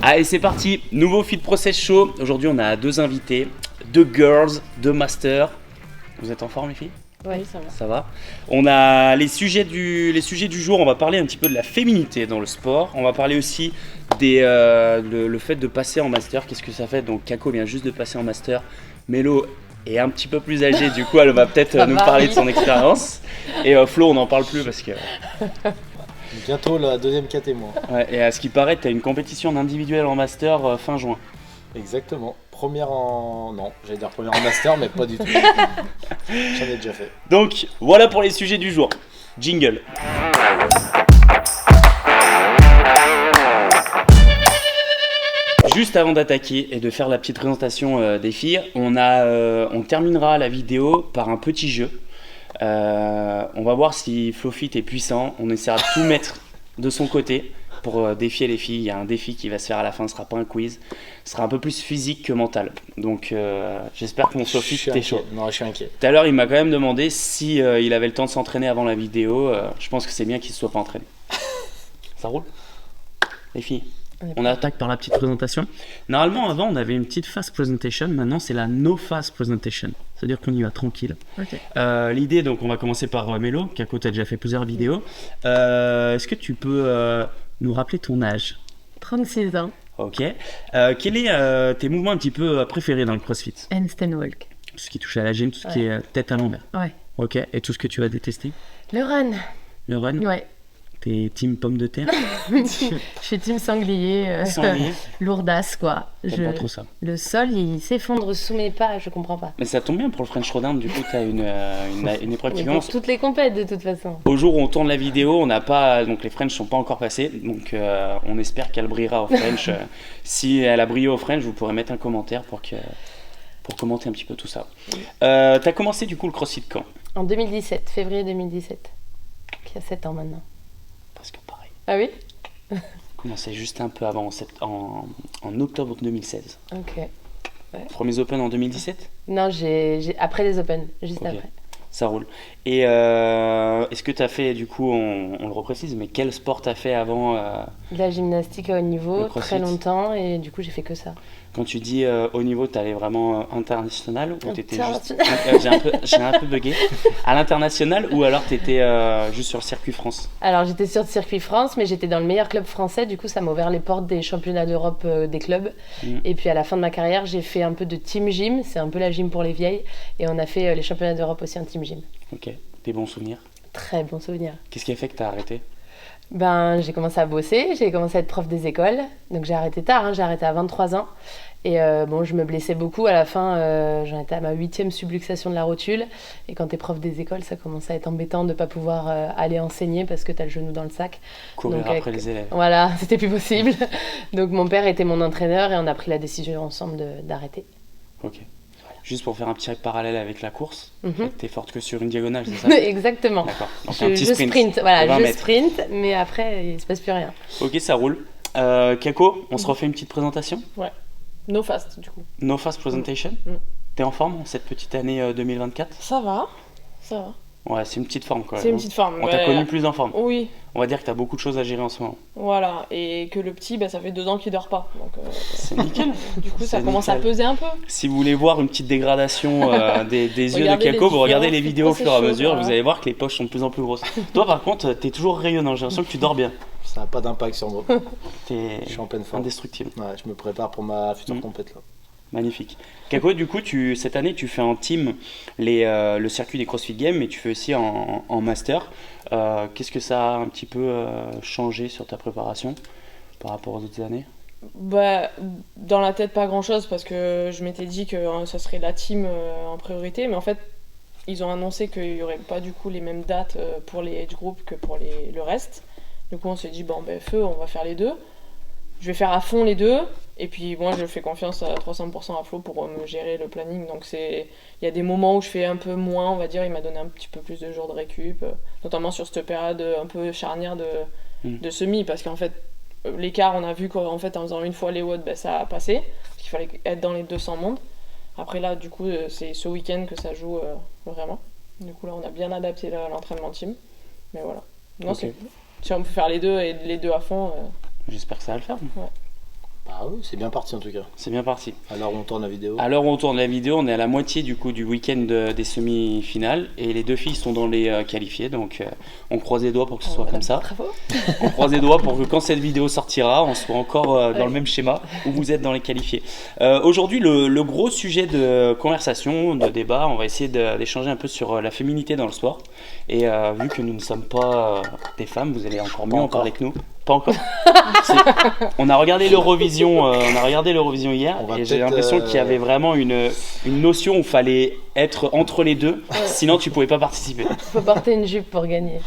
Allez, c'est parti, nouveau Fit Process Show. Aujourd'hui, on a 2 invités, 2 girls, 2 masters. Vous êtes en forme, les filles ? Oui, ça va. Ça va. On a les sujets du jour. On va parler un petit peu de la féminité dans le sport. On va parler aussi le fait de passer en master. Qu'est-ce que ça fait ? Donc, Kako vient juste de passer en master. Mélo est un petit peu plus âgée, du coup, elle va peut-être nous parler de son expérience. Et Flo, on n'en parle plus parce que. Bientôt la deuxième cat et moi. Ouais, et à ce qui paraît, tu as une compétition individuelle en master fin juin. Exactement. Première en master, mais pas du tout. J'en ai déjà fait. Donc, voilà pour les sujets du jour. Jingle. Juste avant d'attaquer et de faire la petite présentation des filles, on terminera la vidéo par un petit jeu. On va voir si Flofit est puissant. On essaiera de tout mettre de son côté pour défier les filles. Il y a un défi qui va se faire à la fin, ce sera pas un quiz. Ce sera un peu plus physique que mental. Donc j'espère que mon Flofit t'es chaud. Non, je suis inquiet. Tout à l'heure, il m'a quand même demandé si il avait le temps de s'entraîner avant la vidéo. Je pense que c'est bien qu'il ne se soit pas entraîné. Ça roule ? Les filles ? On attaque par la petite présentation. Normalement, avant, on avait une petite fast presentation. Maintenant, c'est la no fast presentation. C'est-à-dire qu'on y va tranquille. Okay. L'idée, donc, on va commencer par Mélo. Kako, tu as déjà fait plusieurs vidéos. Est-ce que tu peux nous rappeler ton âge ? 36 ans. Ok. Quels est tes mouvements un petit peu préférés dans le CrossFit ? Handstand walk. Tout ce qui touche à la gym, tout ce qui est tête à l'envers. Ouais. Ok. Et tout ce que tu vas détester ? Le run. Le run ? Ouais. T'es team pomme de terre ? Je suis team sanglier. Sanglier ? Lourdasse, quoi. J'aime pas trop ça. Le sol, il s'effondre sous mes pas, je comprends pas. Mais ça tombe bien pour le French Throwdown, du coup, t'as une épreuve qui commence. Pour toutes les compètes, de toute façon. Au jour où on tourne la vidéo, on n'a pas, donc les French sont pas encore passés, donc on espère qu'elle brillera au French. Si elle a brillé au French, vous pourrez mettre un commentaire pour commenter un petit peu tout ça. T'as commencé du coup le CrossFit quand ? En 2017, février 2017. Qui a 7 ans maintenant. Presque pareil. Ah oui ? Commencé juste un peu avant, en octobre 2016. Ok. Ouais. Premiers Open en 2017 ? Non, j'ai après les Open, juste okay. après. Ça roule. Et est-ce que tu as fait, du coup, on le reprécise, mais quel sport tu as fait avant de la gymnastique à haut niveau, très longtemps, et du coup j'ai fait que ça. Quand tu dis haut niveau, tu allais vraiment international ou t'étais juste... j'ai un peu bugué. À l'international ou alors tu étais juste sur le circuit France ? Alors j'étais sur le circuit France, mais j'étais dans le meilleur club français, du coup ça m'a ouvert les portes des championnats d'Europe des clubs. Et puis à la fin de ma carrière, j'ai fait un peu de team gym, c'est un peu la gym pour les vieilles, et on a fait les championnats d'Europe aussi en team gym. Ok, des bons souvenirs ? Très bons souvenirs. Qu'est-ce qui a fait que tu as arrêté ? J'ai commencé à bosser, j'ai commencé à être prof des écoles, donc j'ai arrêté tard, j'ai arrêté à 23 ans. Et je me blessais beaucoup, à la fin j'en étais à ma 8e subluxation de la rotule, et quand t'es prof des écoles, ça commence à être embêtant de ne pas pouvoir aller enseigner parce que t'as le genou dans le sac. Courir donc, après les élèves. Voilà, c'était plus possible. Donc mon père était mon entraîneur et on a pris la décision ensemble d'arrêter. Ok. Juste pour faire un petit parallèle avec la course, t'es forte que sur une diagonale, c'est ça ? Exactement. D'accord. Donc je sprint, voilà, je sprint, mais après il se passe plus rien. Ok, ça roule. Kako, on se refait une petite présentation ? Ouais. No fast du coup. No fast presentation ? T'es en forme en cette petite année 2024 ? Ça va. Ouais, c'est une petite forme quoi. C'est une petite forme. On t'a connu plus en forme. Oui. On va dire que t'as beaucoup de choses à gérer en ce moment. Voilà, et que le petit, ça fait 2 ans qu'il dort pas. Donc, c'est nickel. Du coup, ça commence à peser un peu. Si vous voulez voir une petite dégradation des yeux de Kako, vous regardez les vidéos au fur et à mesure, vous allez voir que les poches sont de plus en plus grosses. Toi par contre, t'es toujours rayonnant, j'ai l'impression que tu dors bien. Ça n'a pas d'impact sur moi. Je suis en pleine forme. Indestructible. Ouais, je me prépare pour ma future compète là. Magnifique. Kako, du coup, cette année, tu fais en team le circuit des CrossFit Games, mais tu fais aussi en master. Qu'est-ce que ça a un petit peu changé sur ta préparation par rapport aux autres années ? Dans la tête, pas grand-chose, parce que je m'étais dit que ça serait la team en priorité, mais en fait, ils ont annoncé qu'il n'y aurait pas du coup les mêmes dates pour les age groups que pour le reste. Du coup, on s'est dit, feu, on va faire les deux. Je vais faire à fond les deux, et puis moi je fais confiance à 300% à Flo pour me gérer le planning. Donc il y a des moments où je fais un peu moins, on va dire, il m'a donné un petit peu plus de jours de récup, notamment sur cette période un peu charnière de semi, parce qu'en fait l'écart, on a vu qu'en fait en faisant une fois les WOD, ça a passé, parce qu'il fallait être dans les 200 mondes. Après là, du coup, c'est ce week-end que ça joue vraiment. Du coup là, on a bien adapté l'entraînement team, mais voilà. Non, okay. Si on peut faire les deux et les deux à fond... J'espère que ça va le faire. Ouais. Ah oui, c'est bien parti en tout cas. C'est bien parti. À l'heure où on tourne la vidéo. À l'heure où on tourne la vidéo, on est à la moitié du coup du week-end des semi-finales et les 2 filles sont dans les qualifiés, donc on croise les doigts pour que ce soit comme ça. Bravo. On croise les doigts pour que quand cette vidéo sortira, on soit encore dans le même schéma où vous êtes dans les qualifiés. Aujourd'hui, le gros sujet de conversation, de débat, on va essayer d'échanger un peu sur la féminité dans le sport. Et vu que nous ne sommes pas des femmes, vous allez encore mieux en parler que nous. Pas encore. On a regardé l'Eurovision hier On va et j'ai peut-être, l'impression qu'il y avait vraiment une notion où il fallait être entre les deux, sinon tu pouvais pas participer. Faut porter une jupe pour gagner.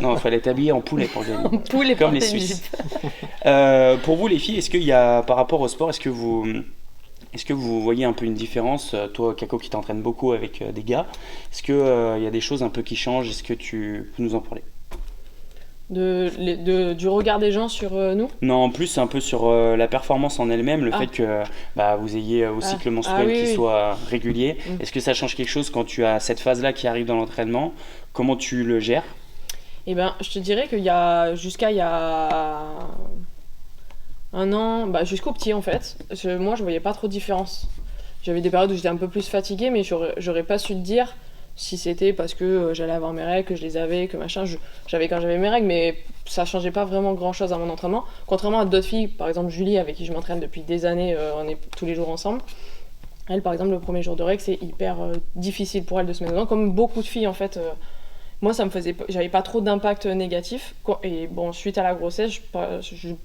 Non, il fallait t'habiller en poulet pour gagner. Poulet Comme les porter une Suisses. jupe. Pour vous les filles, est-ce qu'il y a par rapport au sport, est-ce que vous voyez un peu une différence, toi Kako qui t'entraîne beaucoup avec des gars, est-ce qu'il y a des choses un peu qui changent, est-ce que tu peux nous en parler? Du regard des gens sur nous. Non, en plus c'est un peu sur la performance en elle-même, le fait que vous ayez au cycle menstruel oui, qui oui. soit régulier. Mm. Est-ce que ça change quelque chose quand tu as cette phase-là qui arrive dans l'entraînement? Comment tu le gères? Eh ben, je te dirais jusqu'à il y a un an, jusqu'au petit en fait, moi je voyais pas trop de différence. J'avais des périodes où j'étais un peu plus fatiguée, mais j'aurais pas su te dire si c'était parce que j'allais avoir mes règles, que je les avais, que machin, j'avais quand j'avais mes règles, mais ça changeait pas vraiment grand chose à mon entraînement. Contrairement à d'autres filles, par exemple Julie, avec qui je m'entraîne depuis des années, on est tous les jours ensemble. Elle, par exemple, le premier jour de règles, c'est hyper difficile pour elle de se mettre dedans, comme beaucoup de filles en fait. Moi, j'avais pas trop d'impact négatif. Et bon, suite à la grossesse,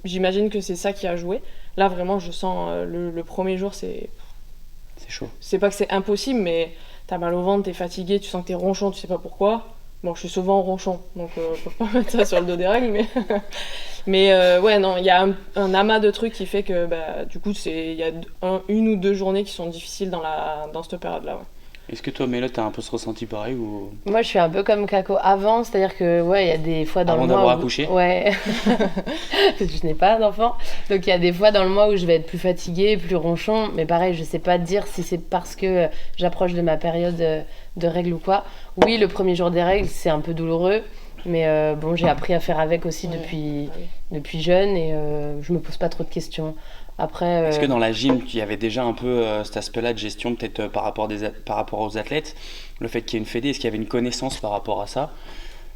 j'imagine que c'est ça qui a joué. Là, vraiment, je sens le premier jour, C'est chaud. c'est pas que c'est impossible, mais t'as mal au ventre, t'es fatigué, tu sens que t'es ronchon, tu sais pas pourquoi. Bon, je suis souvent ronchon, donc je peux pas mettre ça sur le dos des règles, mais ouais, non, il y a un amas de trucs qui fait que du coup, il y a une ou deux journées qui sont difficiles dans cette période-là. Ouais. Est-ce que toi, Mélo, t'as un peu ce ressenti pareil ou... Moi, je suis un peu comme Kako avant, c'est-à-dire que ouais, il y a des fois dans Avant le mois d'avoir où... accouché? Ouais. Je n'ai pas d'enfant. Donc il y a des fois dans le mois où je vais être plus fatiguée, plus ronchon, mais pareil, je sais pas dire si c'est parce que j'approche de ma période de règles ou quoi. Oui, le premier jour des règles, c'est un peu douloureux, mais bon, j'ai appris à faire avec aussi depuis jeune et je me pose pas trop de questions. Après, Est-ce que dans la gym, il y avait déjà un peu cet aspect-là de gestion, peut-être par rapport aux athlètes, le fait qu'il y ait une fédé, est-ce qu'il y avait une connaissance par rapport à ça?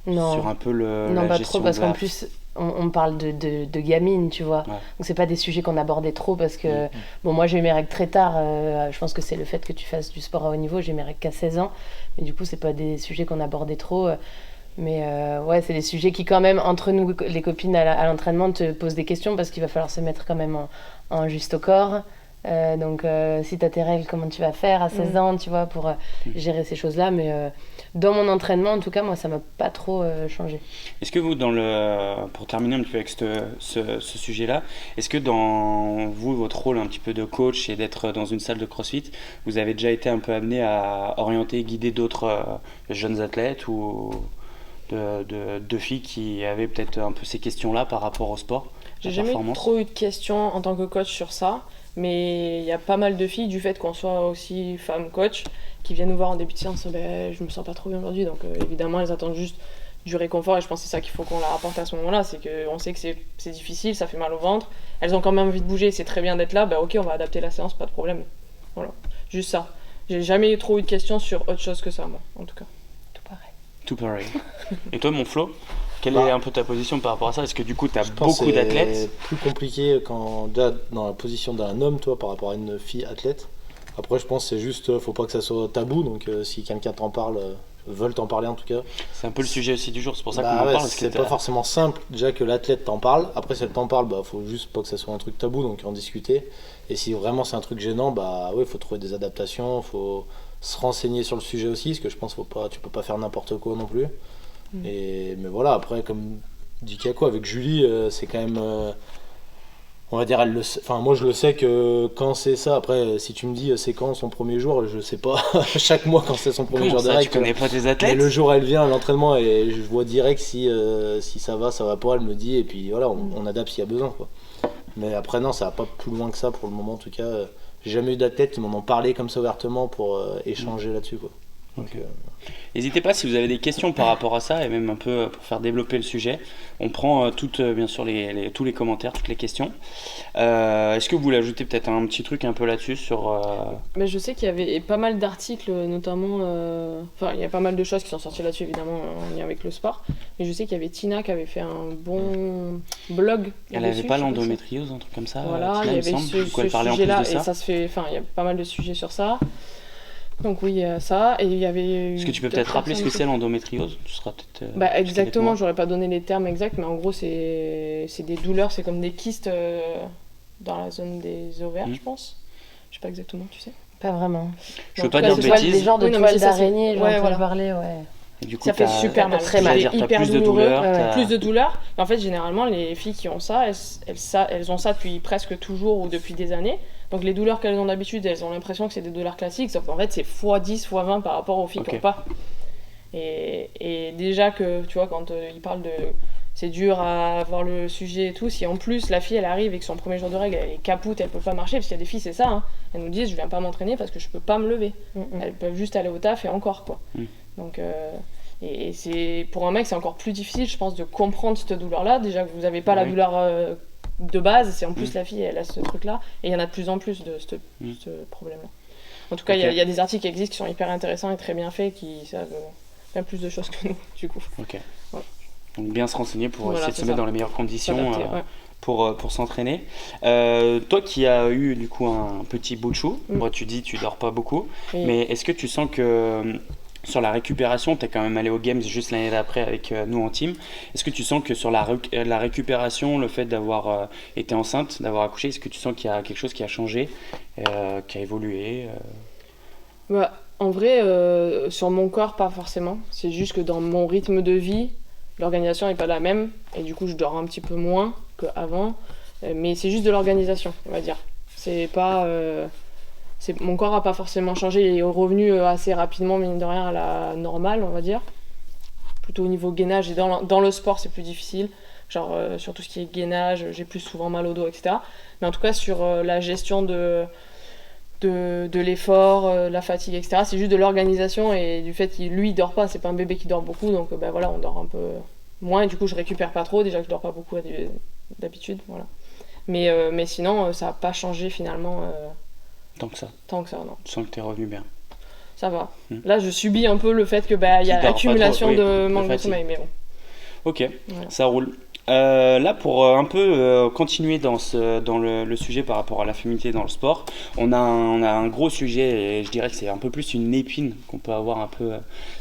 non. Sur un peu Non, la pas gestion trop, parce de la... qu'en plus, on parle de gamines, tu vois. Ouais. Donc, c'est pas des sujets qu'on abordait trop, parce que, bon, moi, j'ai eu mes règles très tard. Je pense que c'est le fait que tu fasses du sport à haut niveau. J'ai eu mes règles qu'à 16 ans. Mais du coup, c'est pas des sujets qu'on abordait trop. Mais ouais, c'est des sujets qui, quand même, entre nous, les copines à l'entraînement, te posent des questions, parce qu'il va falloir se mettre quand même en juste au corps. Donc, si t'as tes règles, comment tu vas faire à 16 ans, tu vois, pour gérer ces choses-là. Mais dans mon entraînement, en tout cas, moi, ça m'a pas trop changé. Est-ce que vous, pour terminer un petit peu avec ce sujet-là, est-ce que dans vous, votre rôle un petit peu de coach et d'être dans une salle de CrossFit, vous avez déjà été un peu amené à orienter, guider d'autres jeunes athlètes ou de filles qui avaient peut-être un peu ces questions-là par rapport au sport? J'ai jamais trop eu de questions en tant que coach sur ça, mais il y a pas mal de filles, du fait qu'on soit aussi femme coach, qui viennent nous voir en début de séance, je me sens pas trop bien aujourd'hui, donc évidemment elles attendent juste du réconfort, et je pense que c'est ça qu'il faut qu'on leur apporte à ce moment-là, c'est qu'on sait que c'est difficile, ça fait mal au ventre, elles ont quand même envie de bouger, c'est très bien d'être là, ok, on va adapter la séance, pas de problème. Voilà, juste ça. J'ai jamais trop eu de questions sur autre chose que ça, moi, en tout cas. Tout pareil. Et toi, mon Flo, quelle est un peu ta position par rapport à ça? Est-ce que du coup, tu as beaucoup d'athlètes? C'est plus compliqué déjà dans la position d'un homme, toi, par rapport à une fille athlète. Après, je pense que c'est juste, faut pas que ça soit tabou, donc si quelqu'un t'en parle, veulent t'en parler en tout cas. C'est un peu le sujet aussi du jour, c'est pour ça qu'on ouais, en parle. C'est pas forcément simple, déjà que l'athlète t'en parle. Après, si elle t'en parle, faut juste pas que ça soit un truc tabou, donc en discuter. Et si vraiment c'est un truc gênant, ouais, faut trouver des adaptations, faut se renseigner sur le sujet aussi, parce que je pense tu peux pas faire n'importe quoi non plus. Mais voilà, après, comme dit Kako, avec Julie, c'est quand même... on va dire, moi je le sais que quand c'est ça, après si tu me dis c'est quand son premier jour, je sais pas, chaque mois quand c'est son premier jour de règle. Tu connais pas tes athlètes? Mais le jour elle vient à l'entraînement et je vois direct si ça va pas, elle me dit, et puis voilà, on adapte s'il y a besoin, quoi. Mais après non, ça va pas plus loin que ça pour le moment en tout cas. J'ai jamais eu d'athlète qui m'en ont parlé comme ça ouvertement pour échanger là-dessus, quoi. Donc, N'hésitez pas si vous avez des questions par rapport à ça et même un peu pour faire développer le sujet. On prend bien sûr tous les commentaires, toutes les questions. Est-ce que vous voulez ajouter peut-être un petit truc un peu là-dessus sur... Mais je sais qu'il y avait pas mal d'articles, notamment. Enfin, il y a pas mal de choses qui sont sorties là-dessus, évidemment, en lien avec le sport. Mais je sais qu'il y avait Tina qui avait fait un bon blog. Elle n'avait pas l'endométriose, un truc comme ça. Voilà, il y avait ce sujet-là, et ça se fait. Enfin, il y a pas mal de sujets sur ça. Donc oui, ça, et il y avait... Est-ce que tu peux peut-être rappeler ce que c'est l'endométriose? Tu seras peut-être... exactement, j'aurais pas donné les termes exacts, mais en gros c'est des douleurs, c'est comme des kystes dans la zone des ovaires, je pense. Je sais pas exactement, tu sais. Pas vraiment. Je veux pas dire de bêtises. Des genres de toiles d'araignée, j'en ai voilà. parlé, Et du coup, ça fait super mal, très mal. C'est-à-dire, t'as hyper plus de douloureux, douleur. plus de douleur. Et en fait, généralement, les filles qui ont ça, elles ont ça depuis presque toujours ou depuis des années. Donc les douleurs qu'elles ont d'habitude, elles ont l'impression que c'est des douleurs classiques, sauf qu'en fait c'est x10, x20 par rapport aux filles qui n'ont pas. Et déjà que, tu vois, quand ils parlent de... C'est dur à avoir le sujet et tout, si en plus la fille elle arrive et que son premier jour de règle elle est capoute, elle peut pas marcher, parce qu'il y a des filles c'est ça, hein. Elles nous disent je viens pas m'entraîner parce que je peux pas me lever. Elles peuvent juste aller au taf et encore quoi. Donc... Et c'est, pour un mec c'est encore plus difficile je pense de comprendre cette douleur là, déjà que vous avez pas la douleur... de base, c'est en plus la fille elle a ce truc là et il y en a de plus en plus de ce problème là. En tout cas il y a des articles qui existent qui sont hyper intéressants et très bien faits qui savent bien plus de choses que nous du coup. Voilà. Donc bien se renseigner pour essayer de se mettre dans les meilleures conditions pour s'entraîner. Toi qui as eu du coup un petit bout de chou, moi tu dis tu dors pas beaucoup, mais est-ce que tu sens que sur la récupération, tu es quand même allé aux Games juste l'année d'après avec nous en team. Est-ce que tu sens que sur la récupération, le fait d'avoir été enceinte, d'avoir accouché, est-ce que tu sens qu'il y a quelque chose qui a changé, qui a évolué En vrai, sur mon corps, pas forcément. C'est juste que dans mon rythme de vie, l'organisation n'est pas la même. Et du coup, je dors un petit peu moins qu'avant. Mais c'est juste de l'organisation, on va dire. C'est pas... mon corps n'a pas forcément changé, il est revenu assez rapidement, mine de rien, à la normale, on va dire. Plutôt au niveau gainage, et dans le sport, c'est plus difficile. Genre, sur tout ce qui est gainage, j'ai plus souvent mal au dos, etc. Mais en tout cas, sur la gestion de l'effort, la fatigue, etc., c'est juste de l'organisation et du fait qu'il, lui, il dort pas, c'est pas un bébé qui dort beaucoup, donc voilà, on dort un peu moins, et du coup, je récupère pas trop, déjà que je dors pas beaucoup d'habitude, voilà. Mais sinon, ça n'a pas changé finalement... Tant que ça, non. Tu sens que t'es revenu bien. Ça va. Là, je subis un peu le fait que il y a accumulation de manque de sommeil, mais bon. Ok, voilà. Ça roule. Là, pour un peu continuer dans le sujet par rapport à la féminité dans le sport, on a un gros sujet, et je dirais que c'est un peu plus une épine qu'on peut avoir un peu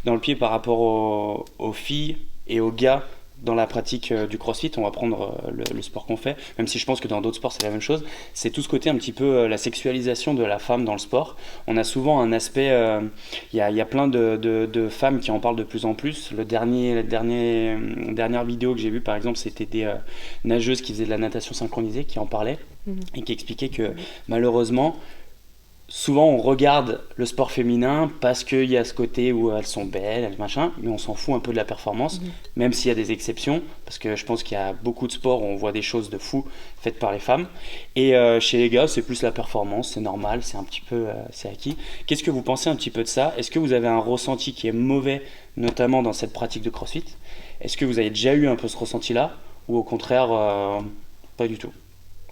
dans le pied par rapport aux filles et aux gars dans la pratique du crossfit. On va prendre le sport qu'on fait, même si je pense que dans d'autres sports c'est la même chose. C'est tout ce côté un petit peu la sexualisation de la femme dans le sport. On a souvent un aspect, y a plein de femmes qui en parlent de plus en plus. La dernière vidéo que j'ai vue par exemple, c'était des nageuses qui faisaient de la natation synchronisée qui en parlaient et qui expliquaient que malheureusement souvent on regarde le sport féminin parce qu'il y a ce côté où elles sont belles, machin, mais on s'en fout un peu de la performance, même s'il y a des exceptions, parce que je pense qu'il y a beaucoup de sports où on voit des choses de fou faites par les femmes. Et chez les gars, c'est plus la performance, c'est normal, c'est un petit peu c'est acquis. Qu'est-ce que vous pensez un petit peu de ça? Est-ce que vous avez un ressenti qui est mauvais, notamment dans cette pratique de CrossFit? Est-ce que vous avez déjà eu un peu ce ressenti-là, ou au contraire, pas du tout?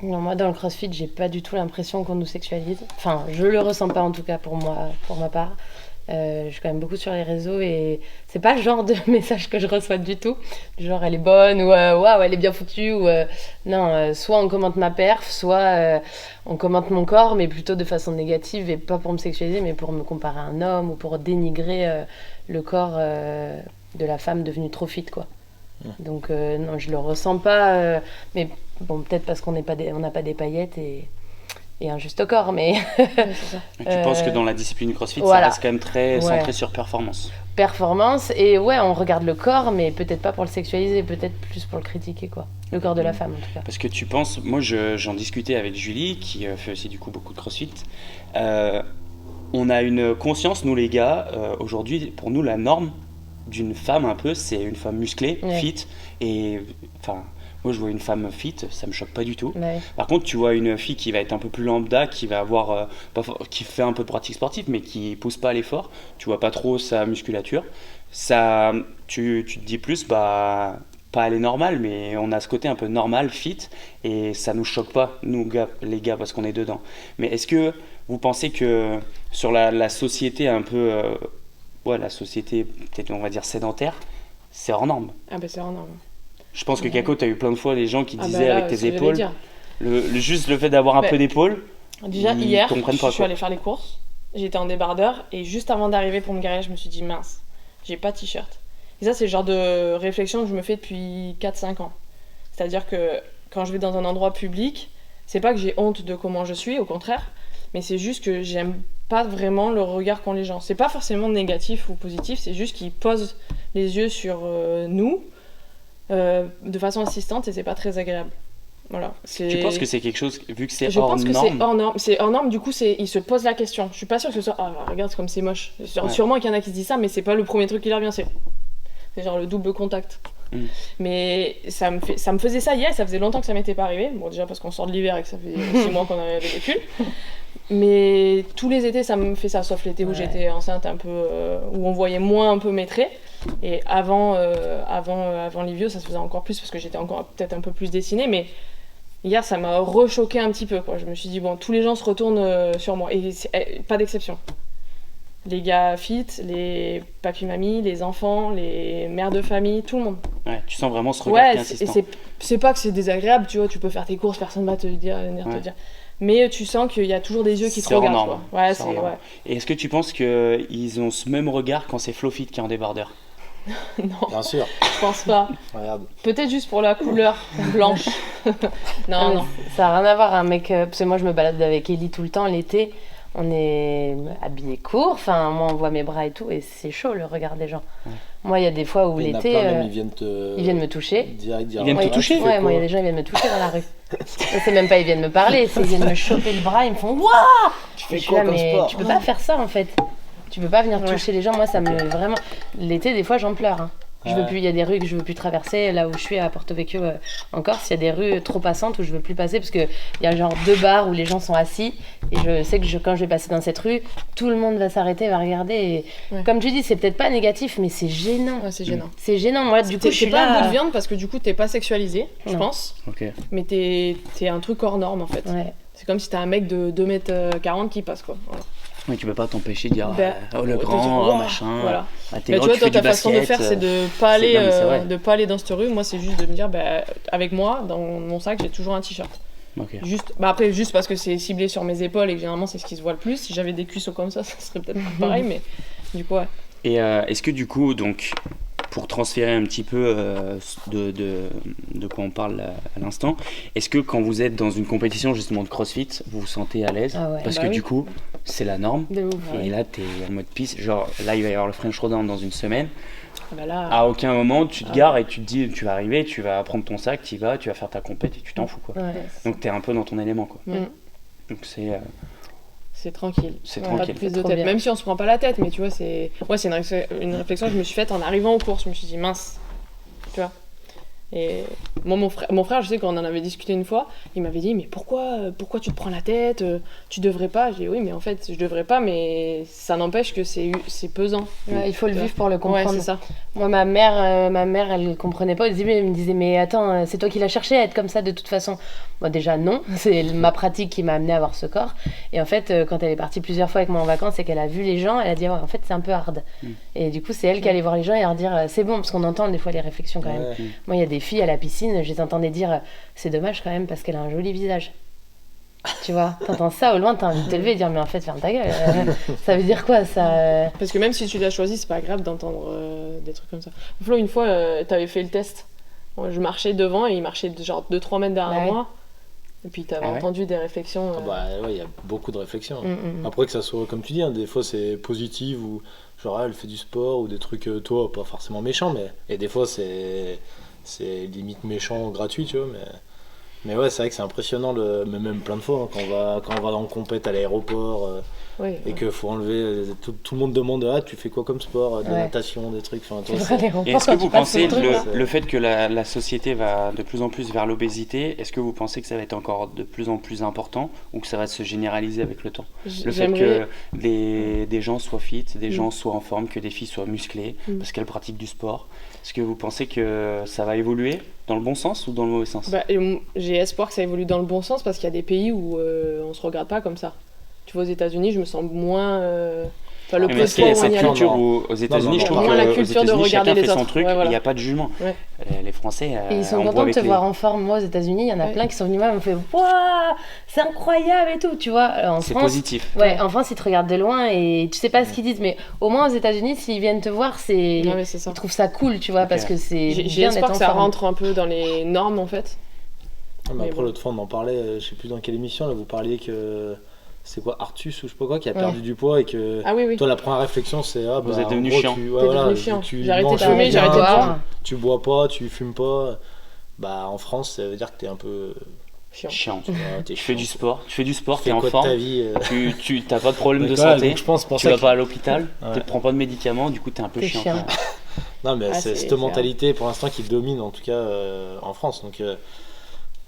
Non, moi dans le CrossFit, j'ai pas du tout l'impression qu'on nous sexualise. Enfin, je le ressens pas en tout cas pour moi, pour ma part. Je suis quand même beaucoup sur les réseaux et c'est pas le genre de message que je reçois du tout. Du genre elle est bonne ou waouh elle est bien foutue ou non, soit on commente ma perf, soit on commente mon corps, mais plutôt de façon négative et pas pour me sexualiser, mais pour me comparer à un homme ou pour dénigrer le corps de la femme devenue trop fit quoi. Donc non, je le ressens pas, mais bon, peut-être parce qu'on n'a pas des paillettes et un juste corps, mais... Tu penses que dans la discipline CrossFit, voilà. Ça reste quand même très centré sur performance. Performance, et ouais, on regarde le corps, mais peut-être pas pour le sexualiser, peut-être plus pour le critiquer, quoi. Le corps de la femme, en tout cas. Parce que tu penses... Moi, j'en discutais avec Julie, qui fait aussi du coup beaucoup de CrossFit. On a une conscience, nous les gars, aujourd'hui, pour nous, la norme d'une femme un peu, c'est une femme musclée, fit, et enfin... Moi, je vois une femme fit, ça me choque pas du tout. Ouais. Par contre, tu vois une fille qui va être un peu plus lambda, qui va avoir, qui fait un peu de pratique sportive, mais qui pousse pas à l'effort. Tu vois pas trop sa musculature. Ça, tu te dis plus, bah, pas elle est normale, mais on a ce côté un peu normal, fit, et ça nous choque pas, nous gars, les gars, parce qu'on est dedans. Mais est-ce que vous pensez que sur la société un peu, la société peut-être on va dire sédentaire, c'est hors norme? Ah bah c'est énorme. Je pense que Kako, tu as eu plein de fois des gens qui Ah bah disaient là, avec tes c'est ce que j'allais épaules, dire. juste le fait d'avoir un Bah, peu d'épaule, Déjà, ils hier, comprennent je pas, suis quoi. allée faire les courses. J'étais en débardeur et juste avant d'arriver pour me garer, je me suis dit mince, j'ai pas de t-shirt. Et ça, c'est le genre de réflexion que je me fais depuis 4-5 ans. C'est-à-dire que quand je vais dans un endroit public, c'est pas que j'ai honte de comment je suis, au contraire, mais c'est juste que j'aime pas vraiment le regard qu'ont les gens. C'est pas forcément négatif ou positif, c'est juste qu'ils posent les yeux sur nous de façon insistante et c'est pas très agréable. Voilà. tu penses que c'est quelque chose, vu que c'est Je hors pense que norme, c'est hors norme. C'est hors norme, du coup, ils se posent la question. Je suis pas sûre que ce soit ah, regarde comme c'est moche. Ouais. Sûrement qu'il y en a qui se disent ça, mais c'est pas le premier truc qui leur vient. C'est genre le double contact. Mm. Mais ça me faisait ça hier, ça faisait longtemps que ça m'était pas arrivé. Bon, déjà parce qu'on sort de l'hiver et que ça fait 6 mois qu'on avait des pull. Mais tous les étés, ça me fait ça, sauf l'été où j'étais enceinte un peu, où on voyait moins un peu mes traits. Et avant l'Ivio, ça se faisait encore plus parce que j'étais encore peut-être un peu plus dessinée. Mais hier, ça m'a rechoqué un petit peu, quoi. Je me suis dit, bon, tous les gens se retournent sur moi. Et pas d'exception. Les gars fit, les papis-mamies, les enfants, les mères de famille, tout le monde. ouais, tu sens vraiment ce regard qui est insistant. C'est pas que c'est désagréable, tu vois, tu peux faire tes courses, personne va te dire, venir te dire. Mais tu sens qu'il y a toujours des yeux qui te C'est hors regardent, norme. quoi. Ouais, C'est hors norme. Et est-ce que tu penses qu'ils ont ce même regard quand c'est Flowfit qui est en débardeur? Non, Bien sûr. je pense pas. Regarde. Peut-être juste pour la couleur blanche. Ah, mais non. ça n'a rien à voir, un mec. Parce que moi, je me balade avec Ellie tout le temps l'été. On est habillés court, enfin, moi, on voit mes bras et tout, et c'est chaud le regard des gens. Ouais. Moi, il y a des fois où Il y en a l'été, plein, même, ils viennent me toucher. Direct, dire, Ils viennent te ouais, toucher tu fais Ouais, moi, il y a quoi des gens, ils viennent me toucher dans la rue. Et c'est même pas, ils viennent me parler, c'est ils viennent me choper le bras, ils me font Wouah! Tu Et fais je suis quoi là, comme mais sport tu peux pas faire ça en fait. Tu peux pas venir Ouais. toucher les gens, moi, ça me. Vraiment. L'été, des fois, j'en pleure. Hein. Je veux Ouais. plus, il y a des rues que je veux plus traverser. Là où je suis à Porto Vecchio en Corse, il y a des rues trop passantes où je veux plus passer parce que il y a genre 2 bars où les gens sont assis et je sais que quand je vais passer dans cette rue, tout le monde va s'arrêter, va regarder. Et Ouais. comme tu dis, c'est peut-être pas négatif, mais c'est gênant. Ouais, c'est gênant. C'est gênant. Moi, du coup, je suis T'es pas un bout là. de viande parce que du coup, t'es pas sexualisé, je Non. pense. Ok. Mais t'es un truc hors norme, en fait. Ouais. C'est comme si t'as un mec de 2m40 qui passe, quoi. Voilà. Mais tu peux pas t'empêcher de dire Ben, oh le de grand, dire, oh, Ouah machin. Voilà. Ah, t'es Bah, grand, tu vois, tu toi, fais ta du façon de basket, faire, c'est de pas aller, non, mais c'est vrai. de pas aller dans cette rue. Moi, c'est juste de me dire, bah, avec moi, dans mon sac, j'ai toujours un t-shirt. Ok. Juste, bah après, juste parce que c'est ciblé sur mes épaules et que généralement, c'est ce qui se voit le plus. Si j'avais des cuisses comme ça serait peut-être pas pareil, mais du coup, ouais. Et est-ce que du coup, donc, pour transférer un petit peu de quoi on parle à l'instant, est-ce que quand vous êtes dans une compétition justement de CrossFit, vous vous sentez à l'aise? Ah ouais. Parce Bah que oui. du coup, c'est la norme. De ouf. Et là, t'es en mode piste. Genre, là, il va y avoir le French Throwdown dans une semaine. Bah là, À aucun moment, tu te gares et tu te dis, tu vas arriver, tu vas prendre ton sac, tu y vas, tu vas faire ta compète et tu t'en fous, quoi. Ouais. Donc, t'es un peu dans ton élément, quoi. Ouais. Donc, c'est tranquille. c'est Ouais, Pas de tranquille. prise C'est de trop tête. bien. Même si on se prend pas la tête, mais tu vois, c'est une réflexion que je me suis faite en arrivant aux courses. Je me suis dit, mince, tu vois. Et moi, mon frère, je sais qu'on en avait discuté une fois, il m'avait dit, mais pourquoi tu te prends la tête? Tu devrais pas. J'ai dit, oui, mais en fait, je devrais pas, mais ça n'empêche que c'est pesant. Ouais, il faut le Tu vois. vivre pour le Ouais, comprendre. c'est ça. Moi, ma mère, elle comprenait pas. Elle me disait, mais attends, c'est toi qui l'as cherché à être comme ça de toute façon. Moi, déjà, non. C'est ma pratique qui m'a amené à avoir ce corps. Et en fait, quand elle est partie plusieurs fois avec moi en vacances et qu'elle a vu les gens, elle a dit, ouais, en fait, c'est un peu hard. Et du coup, c'est elle qui allait voir les gens et leur dire, c'est bon, parce qu'on entend des fois les réflexions quand même. Ouais. Moi, il y a des filles à la piscine, je les entendais dire, c'est dommage quand même parce qu'elle a un joli visage. Tu vois, t'entends ça au loin, t'as envie de te lever et dire, mais en fait, ferme ta gueule. Ça veut dire quoi ça Parce que même si tu l'as choisi, c'est pas grave d'entendre des trucs comme ça. Flo, une fois, t'avais fait le test. Moi, je marchais devant et il marchait genre 2-3 mètres derrière Ouais. moi. Et puis t'avais Ah ouais. entendu des réflexions. Ah bah ouais, il y a beaucoup de réflexions. Mm. Après que ça soit, comme tu dis, hein, des fois c'est positif ou genre elle fait du sport ou des trucs, toi, pas forcément méchants, mais et des fois c'est limite méchant, gratuit, tu vois, Mais ouais, c'est vrai que c'est impressionnant, mais même plein de fois, hein, quand on va en compète à l'aéroport et qu'il faut enlever. Tout le monde demande tu fais quoi comme sport, de la natation, des trucs. Enfin, toi, Et est-ce que vous pensez truc, le fait que la société va de plus en plus vers l'obésité, est-ce que vous pensez que ça va être encore de plus en plus important ou que ça va se généraliser avec le temps? Le fait que des gens soient fit, des gens soient en forme, que des filles soient musclées parce qu'elles pratiquent du sport. Est-ce que vous pensez que ça va évoluer dans le bon sens ou dans le mauvais sens? J'ai espoir que ça évolue dans le bon sens parce qu'il y a des pays où on se regarde pas comme ça. Tu vois, aux États-Unis, je me sens moins. Le est-ce qu'il y a cette culture où, aux États-Unis, je trouve moins la qu'aux culture de États-Unis, regarder chacun fait les son autres. truc, Ouais, voilà. il n'y a pas de jugement. Ouais. Les Français, Et ils sont on voit contents de avec te les... voir en forme. Moi, aux États-Unis, il y en a plein qui sont venus moi, ils m'ont fait waouh, c'est incroyable et tout, tu vois. En C'est France, positif. Ouais, en France, ils te regardent de loin et tu sais pas ce qu'ils disent, mais au moins aux États-Unis, s'ils viennent te voir, Ouais, mais c'est ça. ils trouvent ça cool, tu vois, Ok. parce que c'est J'ai bien espoir d'être que en ça forme. rentre un peu dans les normes en fait. Mais Mais après, bon. l'autre fois, on en parlait, je sais plus dans quelle émission, là, vous parliez que. C'est quoi, Artus ou je sais pas quoi, qui a perdu du poids et que. Ah oui. Toi, la première réflexion, c'est Vous êtes en devenu gros, chiant. tu, T'es devenu chiant. tu J'ai arrêté de manges fumer, bien, j'ai arrêté de boire. tu bois pas, tu fumes pas. Bah, en France, ça veut dire que t'es un peu. Chiant. Tu vois, t'es Tu fais du sport, Tu t'es fais en quoi de forme, ta vie tu t'as pas de problème de Donc voilà, santé, donc je pense pour tu ça vas que- pas à l'hôpital, Ouais. tu prends pas de médicaments, du coup t'es un peu T'es chiant. chiant. quand même. Non, mais Ah, c'est c'est cette grave. mentalité pour l'instant qui domine, en tout cas en France. Donc,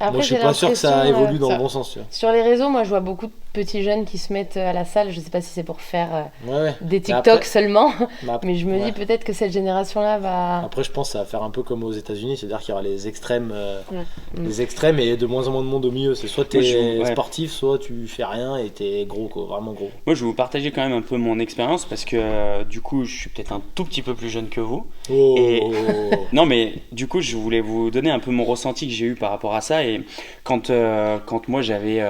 Après, moi, je suis j'ai pas sûr que ça l'impression, évolue dans ça- le bon sens. Tu sur les réseaux, moi, je vois beaucoup de petits jeunes qui se mettent à la salle. Je sais pas si c'est pour faire vois. Ouais, ouais. des Mais TikTok après- seulement, mais mais je me ouais. dis peut-être que cette génération-là va. Après, je pense que ça va faire un peu comme aux États-Unis, c'est-à-dire qu'il y aura les extrêmes, Ouais. les extrêmes et de moins en moins de monde au milieu. C'est soit Moi, t'es ouais. sportif, soit tu fais rien et t'es gros, quoi, vraiment gros. Moi je vais vous partager quand même un peu mon expérience parce que du coup je suis peut-être un tout petit peu plus jeune que vous. Oh. Et- Non mais du coup je voulais vous donner un peu mon ressenti que j'ai eu par rapport à ça et quand moi j'avais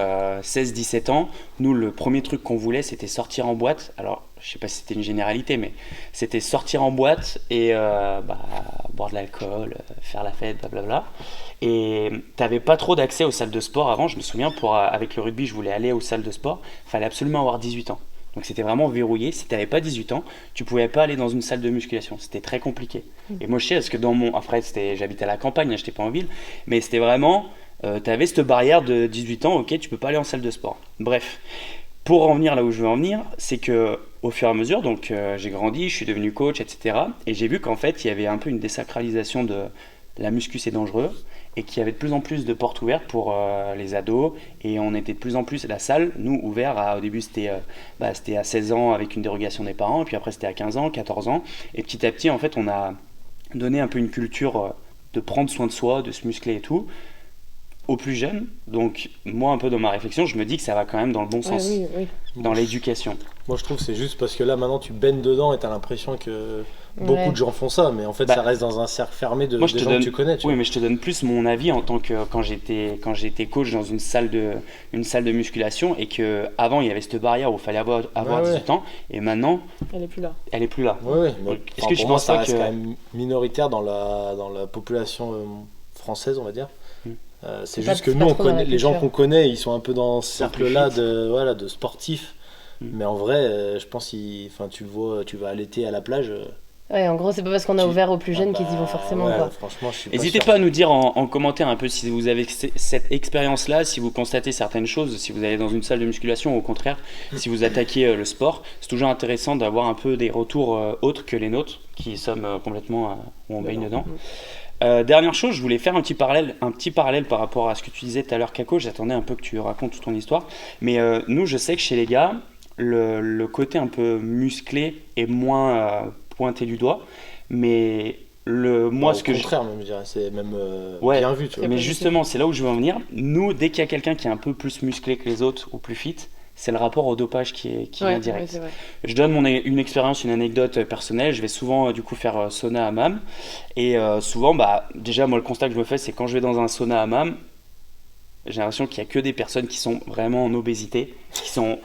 16-17 ans, nous le premier truc qu'on voulait c'était sortir en boîte. Alors je sais pas si c'était une généralité mais c'était sortir en boîte et boire de l'alcool, faire la fête, blablabla. Et t'avais pas trop d'accès aux salles de sport avant. Je me souviens avec le rugby je voulais aller aux salles de sport, fallait absolument avoir 18 ans. Donc c'était vraiment verrouillé. Si tu n'avais pas 18 ans, tu pouvais pas aller dans une salle de musculation. C'était très compliqué. Et moi je sais parce que après j'habitais à la campagne, j'étais pas en ville, mais c'était vraiment, tu avais cette barrière de 18 ans, ok, tu peux pas aller en salle de sport. Bref, pour en venir là où je veux en venir, c'est que au fur et à mesure, donc j'ai grandi, je suis devenu coach, etc. Et j'ai vu qu'en fait il y avait un peu une désacralisation de la muscu c'est dangereux et qu'il y avait de plus en plus de portes ouvertes pour les ados et on était de plus en plus la salle nous ouvert au début c'était à 16 ans avec une dérogation des parents et puis après c'était à 15 ans, 14 ans et petit à petit en fait on a donné un peu une culture de prendre soin de soi, de se muscler et tout aux plus jeunes. Donc moi un peu dans ma réflexion je me dis que ça va quand même dans le bon sens Oui. dans l'éducation. Moi, je trouve que c'est juste parce que là, maintenant, tu baignes dedans et t'as l'impression que beaucoup Ouais. de gens font ça, mais en fait, Bah, ça reste dans un cercle fermé de moi, je des te gens donne- que tu connais. Tu Oui, vois. mais je te donne plus mon avis en tant que quand j'étais coach dans une salle de musculation et que avant il y avait cette barrière où il fallait avoir Ouais, 18 ans et maintenant Elle est plus là. elle est plus là. Ouais, ouais, mais Donc, est-ce que tu pour moi, penses ça pas reste que- quand même minoritaire dans la population française, on va dire. Mm. C'est C'est juste pas- que c'est nous, pas on trop dans la connaît, les gens culture. qu'on connaît, ils sont un peu dans ce sont plus cercle-là fit. de sportifs. Mm. Mais en vrai, je pense, tu le vois, tu vas à l'été à la plage. Ouais, en gros, c'est pas parce qu'on a Tu- ouvert aux plus jeunes qu'ils y vont bah, forcément, ouais, quoi. Franchement, je suis N'hésitez sûr. pas à nous dire en commentaire un peu si vous avez cette expérience-là, si vous constatez certaines choses, si vous allez dans une salle de musculation ou au contraire, si vous attaquez le sport. C'est toujours intéressant d'avoir un peu des retours autres que les nôtres, qui sommes complètement où on baigne dedans. Dernière chose, je voulais faire un petit parallèle par rapport à ce que tu disais tout à l'heure, Kako. J'attendais un peu que tu racontes toute ton histoire. Mais nous, je sais que chez les gars, le côté un peu musclé est moins pointé du doigt. Mais moi, ce Au que contraire, même, je dirais, c'est même Ouais, bien vu. Tu vois. mais justement, c'est là où je veux en venir. Nous, dès qu'il y a quelqu'un qui est un peu plus musclé que les autres ou plus fit, c'est le rapport au dopage qui vient direct. c'est vrai. Je donne une expérience, une anecdote personnelle. Je vais souvent du coup faire sauna hammam et souvent, déjà moi le constat que je me fais, c'est quand je vais dans un sauna hammam, j'ai l'impression qu'il y a que des personnes qui sont vraiment en obésité,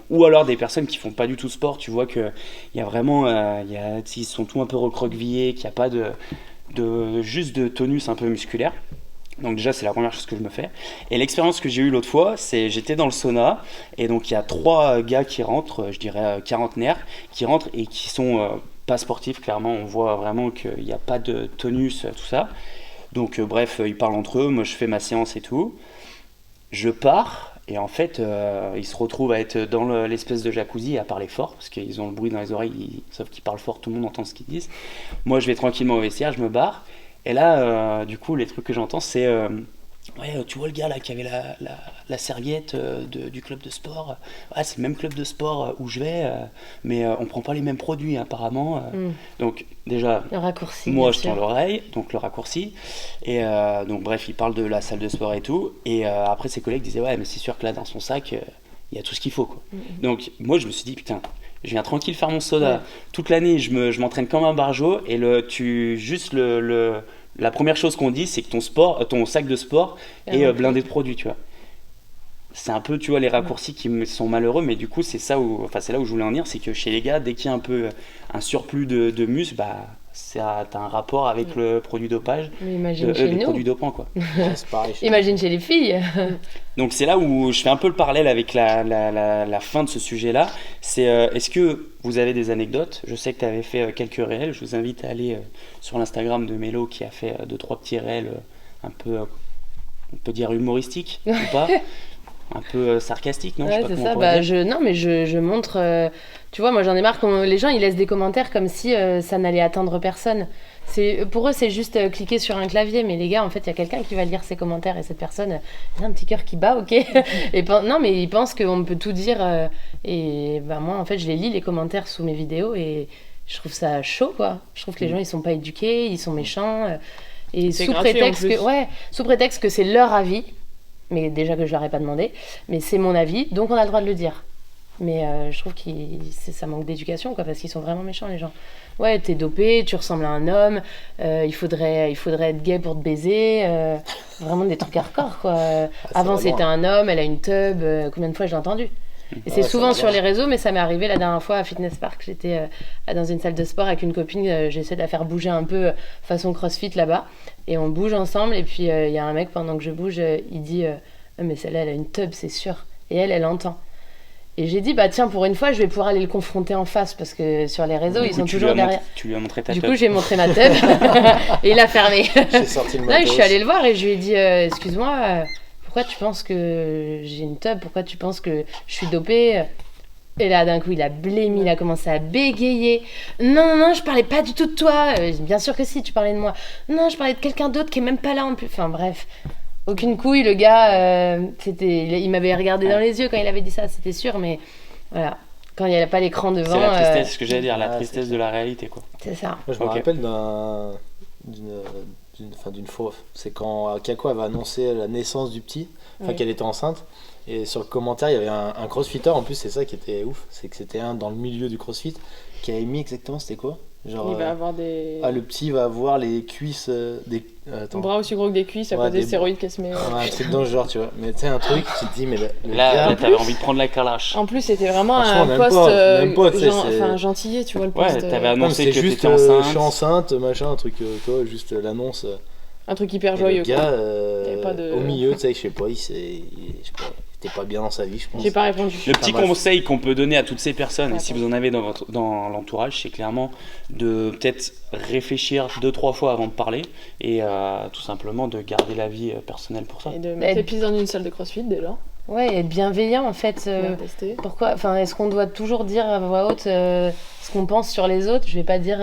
ou alors des personnes qui font pas du tout de sport. Tu vois que il y a vraiment, ils sont tous un peu recroquevillés, qu'il n'y a pas juste de tonus un peu musculaire. Donc déjà c'est la première chose que je me fais. Et l'expérience que j'ai eue l'autre fois, c'est j'étais dans le sauna et donc il y a 3 gars qui rentrent, je dirais quarantenaires, qui rentrent et qui sont pas sportifs clairement. On voit vraiment qu'il n'y a pas de tonus, tout ça. Donc bref, ils parlent entre eux, moi je fais ma séance et tout. je pars et en fait, ils se retrouvent à être dans l'espèce de jacuzzi à parler fort parce qu'ils ont le bruit dans les oreilles, sauf qu'ils parlent fort, tout le monde entend ce qu'ils disent. Moi, je vais tranquillement au vestiaire, je me barre et là, du coup, les trucs que j'entends, c'est ouais, tu vois le gars là qui avait la serviette du club de sport. Ah, c'est le même club de sport où je vais, mais on prend pas les mêmes produits apparemment. Donc déjà, Le raccourci. moi bien je sûr. tends l'oreille, donc le raccourci. Et donc bref, il parle de la salle de sport et tout. Et après ses collègues disaient ouais, mais c'est sûr que là dans son sac, il y a tout ce qu'il faut quoi. Donc moi je me suis dit putain. Je viens tranquille faire mon soda. Ouais. Toute l'année, je m'entraîne comme un barjo. Et la première chose qu'on dit, c'est que ton sac de sport est blindé de produits, tu vois. C'est un peu, tu vois, les raccourcis qui me sont malheureux, mais du coup, c'est là où je voulais en venir, c'est que chez les gars, dès qu'il y a un peu un surplus de muscle, bah, t'as un rapport avec le produit dopage, Mais imagine chez les nous. produits dopants, quoi. Ouais, c'est pareil. Imagine chez les filles. Donc c'est là où je fais un peu le parallèle avec la fin de ce sujet-là. C'est est-ce que vous avez des anecdotes? Je sais que tu avais fait quelques réels. Je vous invite à aller sur l'Instagram de Mélo qui a fait 2-3 petits réels un peu, on peut dire humoristiques ou pas, un peu sarcastiques, non? Je sais Ouais, pas c'est comment ça. on pourrait Bah, dire. non, mais je montre. Tu vois, moi j'en ai marre quand les gens ils laissent des commentaires comme si ça n'allait atteindre personne. Pour eux, c'est juste cliquer sur un clavier, mais les gars, en fait, il y a quelqu'un qui va lire ces commentaires et cette personne, il a un petit cœur qui bat, ok. Non, mais ils pensent qu'on peut tout dire. Et bah, moi, en fait, je les lis les commentaires sous mes vidéos et je trouve ça chaud, quoi. Je trouve que les gens ils sont pas éduqués, ils sont méchants. Et C'est sous gratuit, prétexte en plus. sous prétexte que c'est leur avis, mais déjà que je leur ai pas demandé, mais c'est mon avis, donc on a le droit de le dire. Mais je trouve que ça manque d'éducation, quoi, parce qu'ils sont vraiment méchants, les gens. Ouais, t'es dopé, tu ressembles à un homme, il faudrait être gay pour te baiser, vraiment des trucs hardcore, quoi. Avant, va loin. c'était un homme, elle a une tub, combien de fois j'ai entendu? Et c'est ça souvent va sur loin. les réseaux, mais ça m'est arrivé la dernière fois à Fitness Park. J'étais dans une salle de sport avec une copine, j'essaie de la faire bouger un peu façon crossfit là-bas. Et on bouge ensemble, et puis il y a un mec, pendant que je bouge, il dit Ah, mais celle-là, elle a une tub, c'est sûr. Et elle entend. Et j'ai dit, bah tiens, pour une fois, je vais pouvoir aller le confronter en face, parce que sur les réseaux, Du ils coup, sont toujours derrière. tu lui as montré ta Du tub. coup, j'ai montré ma tub, et il a fermé. J'ai sorti le Là, je matos. suis allée le voir et je lui ai dit excuse-moi, pourquoi tu penses que j'ai une tub? Pourquoi tu penses que je suis dopée? Et là, d'un coup, il a blémi, il a commencé à bégayer. Non, je parlais pas du tout de toi. Bien sûr que si, tu parlais de moi. Non, je parlais de quelqu'un d'autre qui est même pas là en plus. Enfin, bref. Aucune couille, le gars, il m'avait regardé dans les yeux quand il avait dit ça, c'était sûr, mais voilà. Quand il n'y a pas l'écran devant, C'est la tristesse, ce que j'allais dire, la c'est tristesse de la réalité, quoi. c'est ça. Moi, je me Ok. rappelle d'une fois, c'est quand Kako avait annoncé la naissance du petit, Oui. qu'elle était enceinte, et sur le commentaire il y avait un crossfitter, en plus c'est ça qui était ouf, c'est que c'était un dans le milieu du crossfit qui avait mis exactement, c'était quoi? Genre, Il va avoir des le petit va avoir les cuisses bras aussi gros que des cuisses à Ouais, cause des des- stéroïdes qu'elle se met. un truc dans le genre, tu vois, mais tu sais un truc, tu te dis mais le Là, gars, t'avais envie de prendre la calache. En plus, c'était vraiment Franchement, un même poste pas, tu sais, c'est- enfin gentillet, tu vois le Ouais, poste. t'avais non, mais annoncé c'est que juste t'étais enceinte. je suis enceinte, machin, un truc, toi, juste l'annonce. Un truc hyper Et joyeux. le gars, Il y avait pas de- au milieu, tu sais, je sais pas, il était pas bien dans sa vie, je pense. J'ai pas répondu. Le petit Pas mal. conseil qu'on peut donner à toutes ces personnes, et Ouais, si vous en avez dans l'entourage, c'est clairement de peut-être réfléchir 2-3 fois avant de parler et tout simplement de garder la vie personnelle pour ça. Et de mettre Et- les pieds dans une salle de crossfit déjà. Ouais, être bienveillant en fait. Bien testé. Pourquoi, enfin, est-ce qu'on doit toujours dire à voix haute ce qu'on pense sur les autres? Je vais pas dire,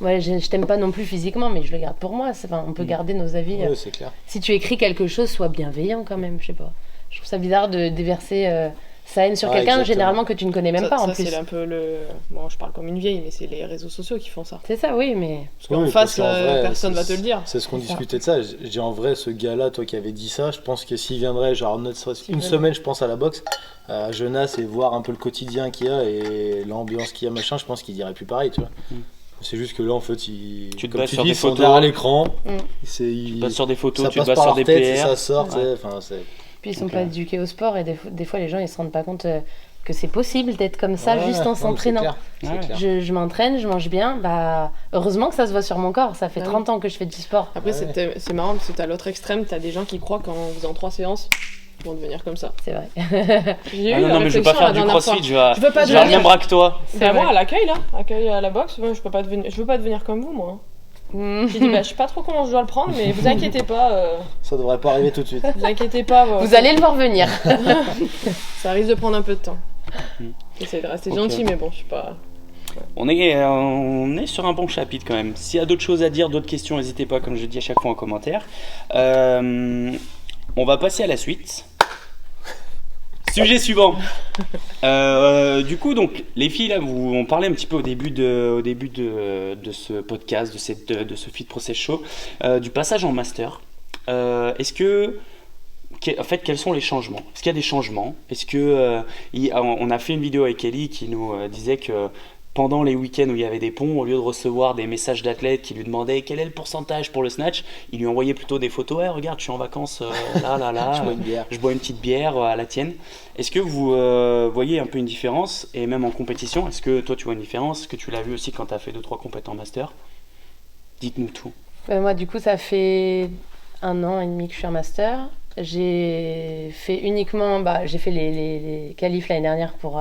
ouais, je t'aime pas non plus physiquement, mais je le garde pour moi. Enfin, on peut garder nos avis. Ouais, c'est clair. Si tu écris quelque chose, sois bienveillant quand même. Je sais pas. Je trouve ça bizarre de déverser sa haine sur Ouais, quelqu'un, exactement. généralement que tu ne connais même Ça- pas en ça, plus. c'est un peu le. Bon, je parle comme une vieille, mais c'est les réseaux sociaux qui font ça. C'est ça, oui, mais Parce qu'en Oui, face, parce qu'en vrai, personne va c'est- te le dire. C'est ce qu'on C'est ça. discutait de ça. Je dis en vrai, ce gars-là, toi qui avais dit ça, je pense que s'il viendrait, genre, ne serait-ce S'il qu'une venait. semaine, je pense, à la boxe, à Genasse et voir un peu le quotidien qu'il y a et l'ambiance qu'il y a, machin, je pense qu'il dirait plus pareil, tu vois. Mm. C'est juste que là, en fait, il. Tu te comme bases tu sur dis, des ils sont photos. derrière l'écran. Mm. Tu te bases sur des photos, ça tu te passe bases par sur leur des tête et PR. ça sort, tu sais, Ouais. enfin, c'est. puis ils sont Donc, pas éduqués au sport et des fois les gens ils se rendent pas compte que c'est possible d'être comme ça Ouais, juste non, en mais c'est s'entraînant. clair, c'est Ouais. clair. Je m'entraîne, je mange bien, bah heureusement que ça se voit sur mon corps. Ça fait Ah oui. 30 ans que je fais du sport. Après, Ouais. c'est marrant parce que t'as l'autre extrême, t'as des gens qui croient qu'en faisant 3 séances, ils vont devenir comme ça. C'est vrai. J'ai Ah eu non, la non, mais je veux pas réflexion faire la du dernière crossfit, fois. je vais Je veux pas avoir le devenir- même bras que toi. C'est Bah, moi, vrai. à l'accueil, là, accueil à la boxe, moi, je veux pas devenir comme vous, moi. J'ai dit, je sais pas trop comment je dois le prendre, mais vous inquiétez pas. Ça devrait pas arriver tout de suite. Vous inquiétez pas. Vous allez le voir venir. Ça risque de prendre un peu de temps. Mm. J'essaie de rester Ok. gentil, mais bon, je suis pas. On est sur un bon chapitre quand même. S'il y a d'autres choses à dire, d'autres questions, n'hésitez pas, comme je dis à chaque fois en commentaire. On va passer à la suite. Sujet suivant. Du coup, donc, les filles, là, on parlait un petit peu au début de ce podcast, de ce Fit Process Show, du passage en master. En fait, quels sont les changements? Est-ce qu'il y a des changements? On a fait une vidéo avec Ellie qui nous disait que pendant les week-ends où il y avait des ponts, au lieu de recevoir des messages d'athlètes qui lui demandaient quel est le pourcentage pour le snatch, il lui envoyait plutôt des photos. Hey, regarde, je suis en vacances là, Je bois une bière. je bois une petite bière à la tienne. Est-ce que vous voyez un peu une différence? Et même en compétition, est-ce que toi tu vois une différence? Est-ce que tu l'as vu aussi quand tu as fait 2-3 compétitions en master? Dites-nous tout. Moi, du coup, ça fait 1 an et demi que je suis en master. J'ai fait uniquement, j'ai fait les qualifs l'année dernière pour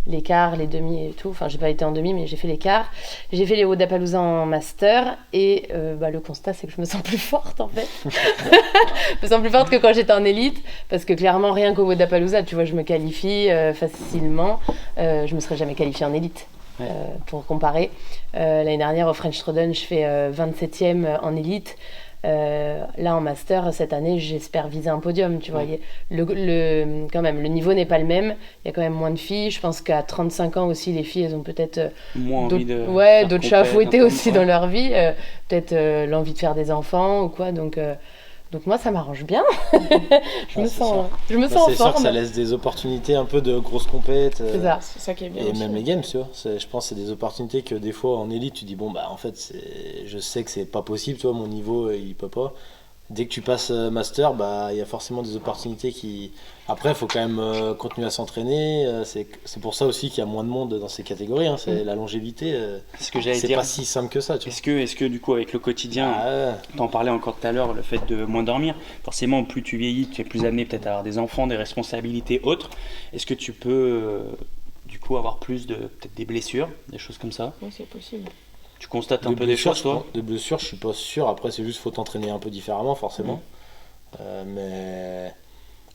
les quarts, les demi et tout. Enfin, j'ai pas été en demi, mais j'ai fait les quarts. J'ai fait les Wodapalooza en master et le constat, c'est que je me sens plus forte en fait. Je me sens plus forte que quand j'étais en élite parce que clairement, rien qu'au Wodapalooza, tu vois, je me qualifie facilement. Je me serais jamais qualifiée en élite. Ouais. Pour comparer, l'année dernière au French Throwdown, je fais 27e en élite. Là en master cette année j'espère viser un podium, tu vois. Ouais. Quand même le niveau n'est pas le même, il y a quand même moins de filles. Je pense qu'à 35 ans aussi les filles elles ont peut-être Moins envie de. d'autres chats à fouetter aussi dans le. leur vie, peut-être l'envie de faire des enfants ou quoi, donc moi ça m'arrange bien. je me c'est sens C'est en sûr que forme. ça laisse des opportunités un peu de grosses compètes. C'est ça. C'est ça qui est bien. Et aussi. même les games, tu vois, je pense que c'est des opportunités que des fois en élite, tu dis bon en fait je sais que c'est pas possible, tu vois, mon niveau il peut pas. Dès que tu passes master, il y a forcément des opportunités qui. Après, il faut quand même continuer à s'entraîner. C'est pour ça aussi qu'il y a moins de monde dans ces catégories. C'est la longévité. C'est ce que j'allais C'est dire. pas si simple que ça, tu vois. Est-ce que du coup avec le quotidien, t'en parlais encore tout à l'heure, le fait de moins dormir, forcément plus tu vieillis, tu es plus amené peut-être à avoir des enfants, des responsabilités autres. Est-ce que tu peux du coup avoir plus de peut-être des blessures, des choses comme ça? Oui, c'est possible. Tu constates un Des peu des blessures, choses toi? Des blessures, je suis pas sûr. Après, c'est juste faut t'entraîner un peu différemment, forcément. Mais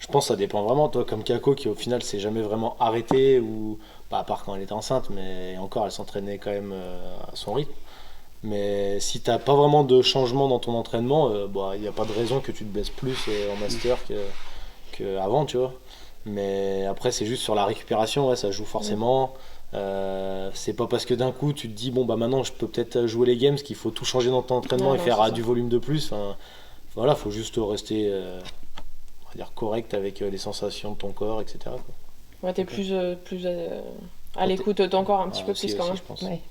je pense que ça dépend vraiment. Toi, comme Kako, qui au final s'est jamais vraiment arrêté, ou à part quand elle était enceinte, mais encore, elle s'entraînait quand même à son rythme. Mais si t'as pas vraiment de changement dans ton entraînement, il n'y a pas de raison que tu te blesses plus en master qu'avant, tu vois. Mais après, c'est juste sur la récupération, ouais, ça joue forcément. C'est pas parce que d'un coup tu te dis maintenant je peux peut-être jouer les games qu'il faut tout changer dans ton entraînement Ouais, et non, faire c'est ça. du volume de plus. Voilà, faut juste rester on va dire correct avec les sensations de ton corps, etc. quoi. Ouais, t'es plus à l'écoute de ton corps un petit peu Aussi, plus quand même, je pense. Ouais.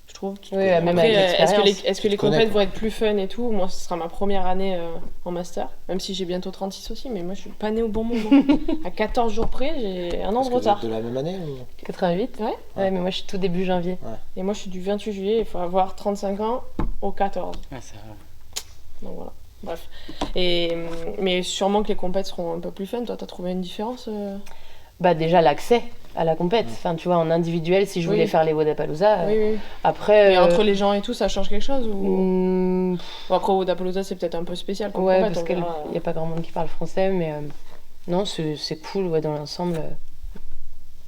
je trouve. Oui, même Après, avec l'expérience. est-ce que les connais, compètes quoi. vont être plus fun et tout? Moi, ce sera ma première année en master, même si j'ai bientôt 36 aussi, mais moi je suis pas née au bon moment. À 14 jours près, j'ai un an Parce de que vous êtes retard. de la même année ou... 88. Ouais. Ouais, mais moi je suis tout début janvier. Et moi je suis du 28 juillet, il faut avoir 35 ans au 14. Ouais, c'est vrai. Donc voilà. Bref. Mais sûrement que les compètes seront un peu plus fun. Toi, t'as trouvé une différence Déjà l'accès à la compète. Enfin, tu vois, en individuel, si je voulais Oui. faire les Wodapalooza, Oui, oui. après. Et entre les gens et tout, ça change quelque chose ou... hmm, Bon, après, au Wodapalooza, c'est peut-être un peu spécial. Comme ouais, compète, parce on qu'il verra. n'y a pas grand monde qui parle français, mais non, c'est cool, ouais, dans l'ensemble.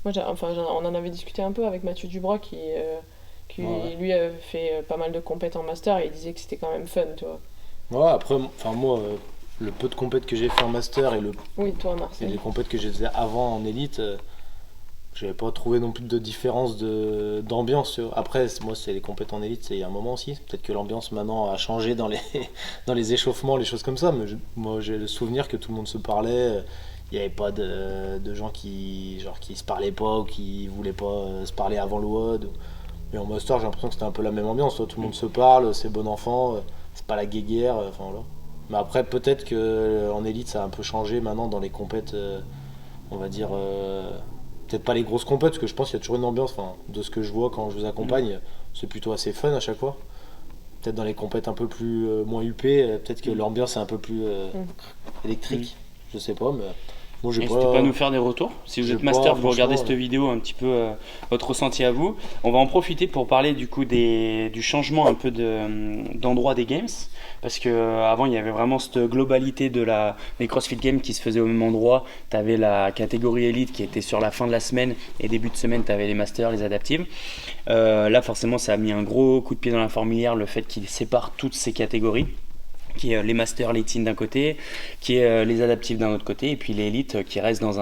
Moi, on en avait discuté un peu avec Mathieu Dubroc qui Ouais. lui avait fait pas mal de compètes en master et il disait que c'était quand même fun, tu vois. Ouais, après, moi, le peu de compètes que j'ai fait en master et Oui, toi, les Marseille. compètes que j'ai fait avant en élite, j'avais pas trouvé non plus de différence d'ambiance. Tu vois. Après, moi, c'est les compètes en élite, c'est il y a un moment aussi. Peut-être que l'ambiance maintenant a changé dans les, dans les échauffements, les choses comme ça, mais moi, j'ai le souvenir que tout le monde se parlait. Il n'y avait pas de gens qui se parlaient pas ou qui voulaient pas se parler avant le WOD. Mais en master, j'ai l'impression que c'était un peu la même ambiance. Toi. Tout le monde se parle, c'est bon enfant, c'est pas la guéguerre. Enfin, voilà. Mais après, peut-être qu'en élite, ça a un peu changé maintenant dans les compètes, on va dire. Peut-être pas les grosses compètes, parce que je pense qu'il y a toujours une ambiance. Enfin, de ce que je vois quand je vous accompagne, c'est plutôt assez fun à chaque fois. Peut-être dans les compètes un peu plus moins huppées, peut-être que l'ambiance est un peu plus électrique. Je sais pas, mais Moi, j'ai N'hésitez pas à nous faire des retours. Si vous j'ai êtes master, pas, vous regardez franchement, cette vidéo, un petit peu votre ressenti à vous. On va en profiter pour parler du coup du changement un peu d'endroit des games. Parce qu'avant, il y avait vraiment cette globalité des CrossFit Games qui se faisaient au même endroit. Tu avais la catégorie élite qui était sur la fin de la semaine et début de semaine, tu avais les masters, les adaptives. Là, forcément, ça a mis un gros coup de pied dans la fourmilière, le fait qu'ils séparent toutes ces catégories, qui est les masters, les teens d'un côté, qui est les adaptifs d'un autre côté, et puis les élites qui restent dans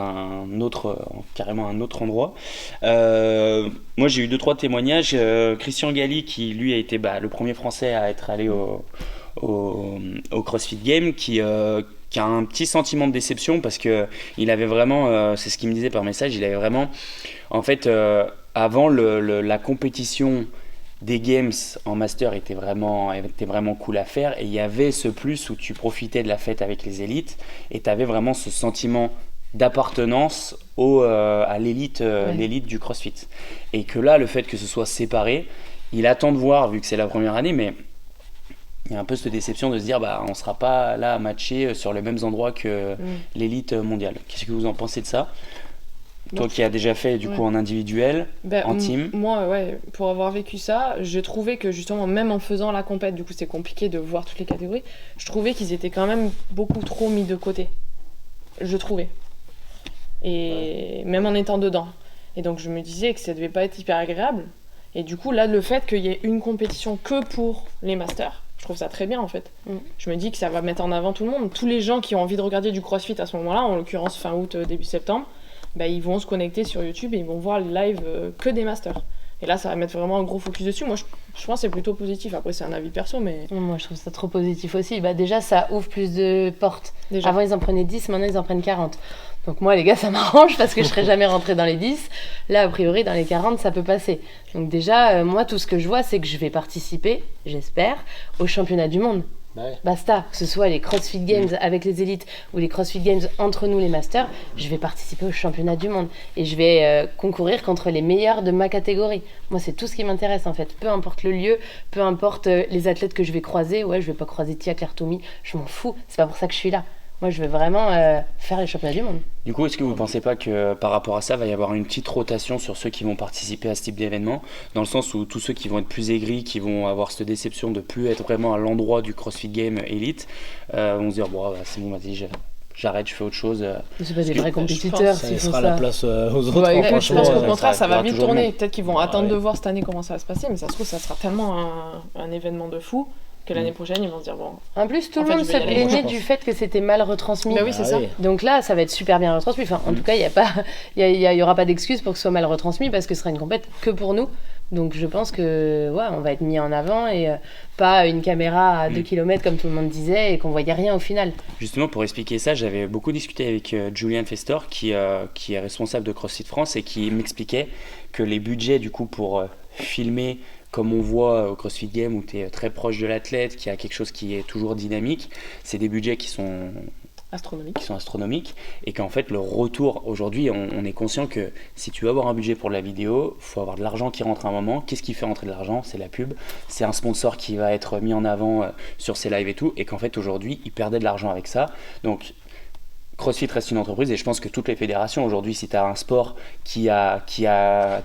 carrément un autre endroit. Moi, j'ai eu 2-3 témoignages. Christian Galli, qui lui a été le premier Français à être allé au CrossFit Games, qui a un petit sentiment de déception parce que il avait vraiment, c'est ce qu'il me disait par message, il avait vraiment, en fait, avant la compétition des games en master était vraiment cool à faire, et il y avait ce plus où tu profitais de la fête avec les élites et tu avais vraiment ce sentiment d'appartenance à l'élite, l'élite du CrossFit. Et que là, le fait que ce soit séparé, il attend de voir, vu que c'est la première année, mais il y a un peu cette déception de se dire on ne sera pas là à matcher sur les mêmes endroits que l'élite mondiale. Qu'est-ce que vous en pensez de ça ? Toi qui as déjà fait du coup en individuel, en team. Moi, pour avoir vécu ça, je trouvais que justement, même en faisant la compète, du coup c'est compliqué de voir toutes les catégories, je trouvais qu'ils étaient quand même beaucoup trop mis de côté. Je trouvais. Et même en étant dedans. Et donc je me disais que ça devait pas être hyper agréable. Et du coup, là, le fait qu'il y ait une compétition que pour les masters, je trouve ça très bien en fait. Je me dis que ça va mettre en avant tout le monde. Tous les gens qui ont envie de regarder du CrossFit à ce moment-là, en l'occurrence fin août, début septembre, ils vont se connecter sur YouTube et ils vont voir le live que des masters. Et là, ça va mettre vraiment un gros focus dessus. Moi, je pense que c'est plutôt positif. Après, c'est un avis perso, mais... Moi, je trouve ça trop positif aussi. Déjà, ça ouvre plus de portes. Déjà. Avant, ils en prenaient 10, maintenant, ils en prennent 40. Donc moi, les gars, ça m'arrange parce que je serais jamais rentrée dans les 10. Là, a priori, dans les 40, ça peut passer. Donc déjà, moi, tout ce que je vois, c'est que je vais participer, j'espère, au championnat du monde. Basta, que ce soit les CrossFit Games avec les élites ou les CrossFit Games entre nous les masters, je vais participer au championnat du monde et je vais concourir contre les meilleurs de ma catégorie. Moi, c'est tout ce qui m'intéresse en fait, peu importe le lieu, peu importe les athlètes que je vais croiser. Je vais pas croiser Tia Claire Toumi, je m'en fous, c'est pas pour ça que je suis là. Moi, je veux vraiment faire les championnats du monde. Du coup, est-ce que vous ne pensez pas que par rapport à ça, il va y avoir une petite rotation sur ceux qui vont participer à ce type d'événement, dans le sens où tous ceux qui vont être plus aigris, qui vont avoir cette déception de ne plus être vraiment à l'endroit du CrossFit Game Elite, vont se dire c'est bon, vas-y, j'arrête, je fais autre chose. C'est pas des vrais compétiteurs ça s'ils font laissera ça. la place aux autres. Je pense qu'au contraire, ça va vite toujours tourner. bien. Peut-être qu'ils vont attendre de voir cette année comment ça va se passer, mais ça se trouve, ça sera tellement un événement de fou que l'année prochaine, ils vont se dire En plus, tout En le fait, monde je se vais y aller, plaignait moi, je du fait que c'était mal retransmis. Bah oui, c'est ça. oui. Donc là, ça va être super bien retransmis. Enfin, en tout cas, il y aura pas d'excuse pour que ce soit mal retransmis parce que ce sera une compète que pour nous. Donc je pense que on va être mis en avant et pas une caméra à 2 km comme tout le monde disait et qu'on voyait rien au final. Justement, pour expliquer ça, j'avais beaucoup discuté avec Julian Festor, qui est responsable de CrossFit France, et qui m'expliquait que les budgets du coup pour filmer, comme on voit au CrossFit Game où tu es très proche de l'athlète, qui a quelque chose qui est toujours dynamique, c'est des budgets qui sont astronomiques, et qu'en fait le retour aujourd'hui, on est conscient que si tu veux avoir un budget pour la vidéo, il faut avoir de l'argent qui rentre à un moment. Qu'est-ce qui fait rentrer de l'argent ? C'est la pub, c'est un sponsor qui va être mis en avant sur ses lives et tout, et qu'en fait aujourd'hui ils perdaient de l'argent avec ça. Donc CrossFit reste une entreprise, et je pense que toutes les fédérations aujourd'hui, si tu as un sport qui a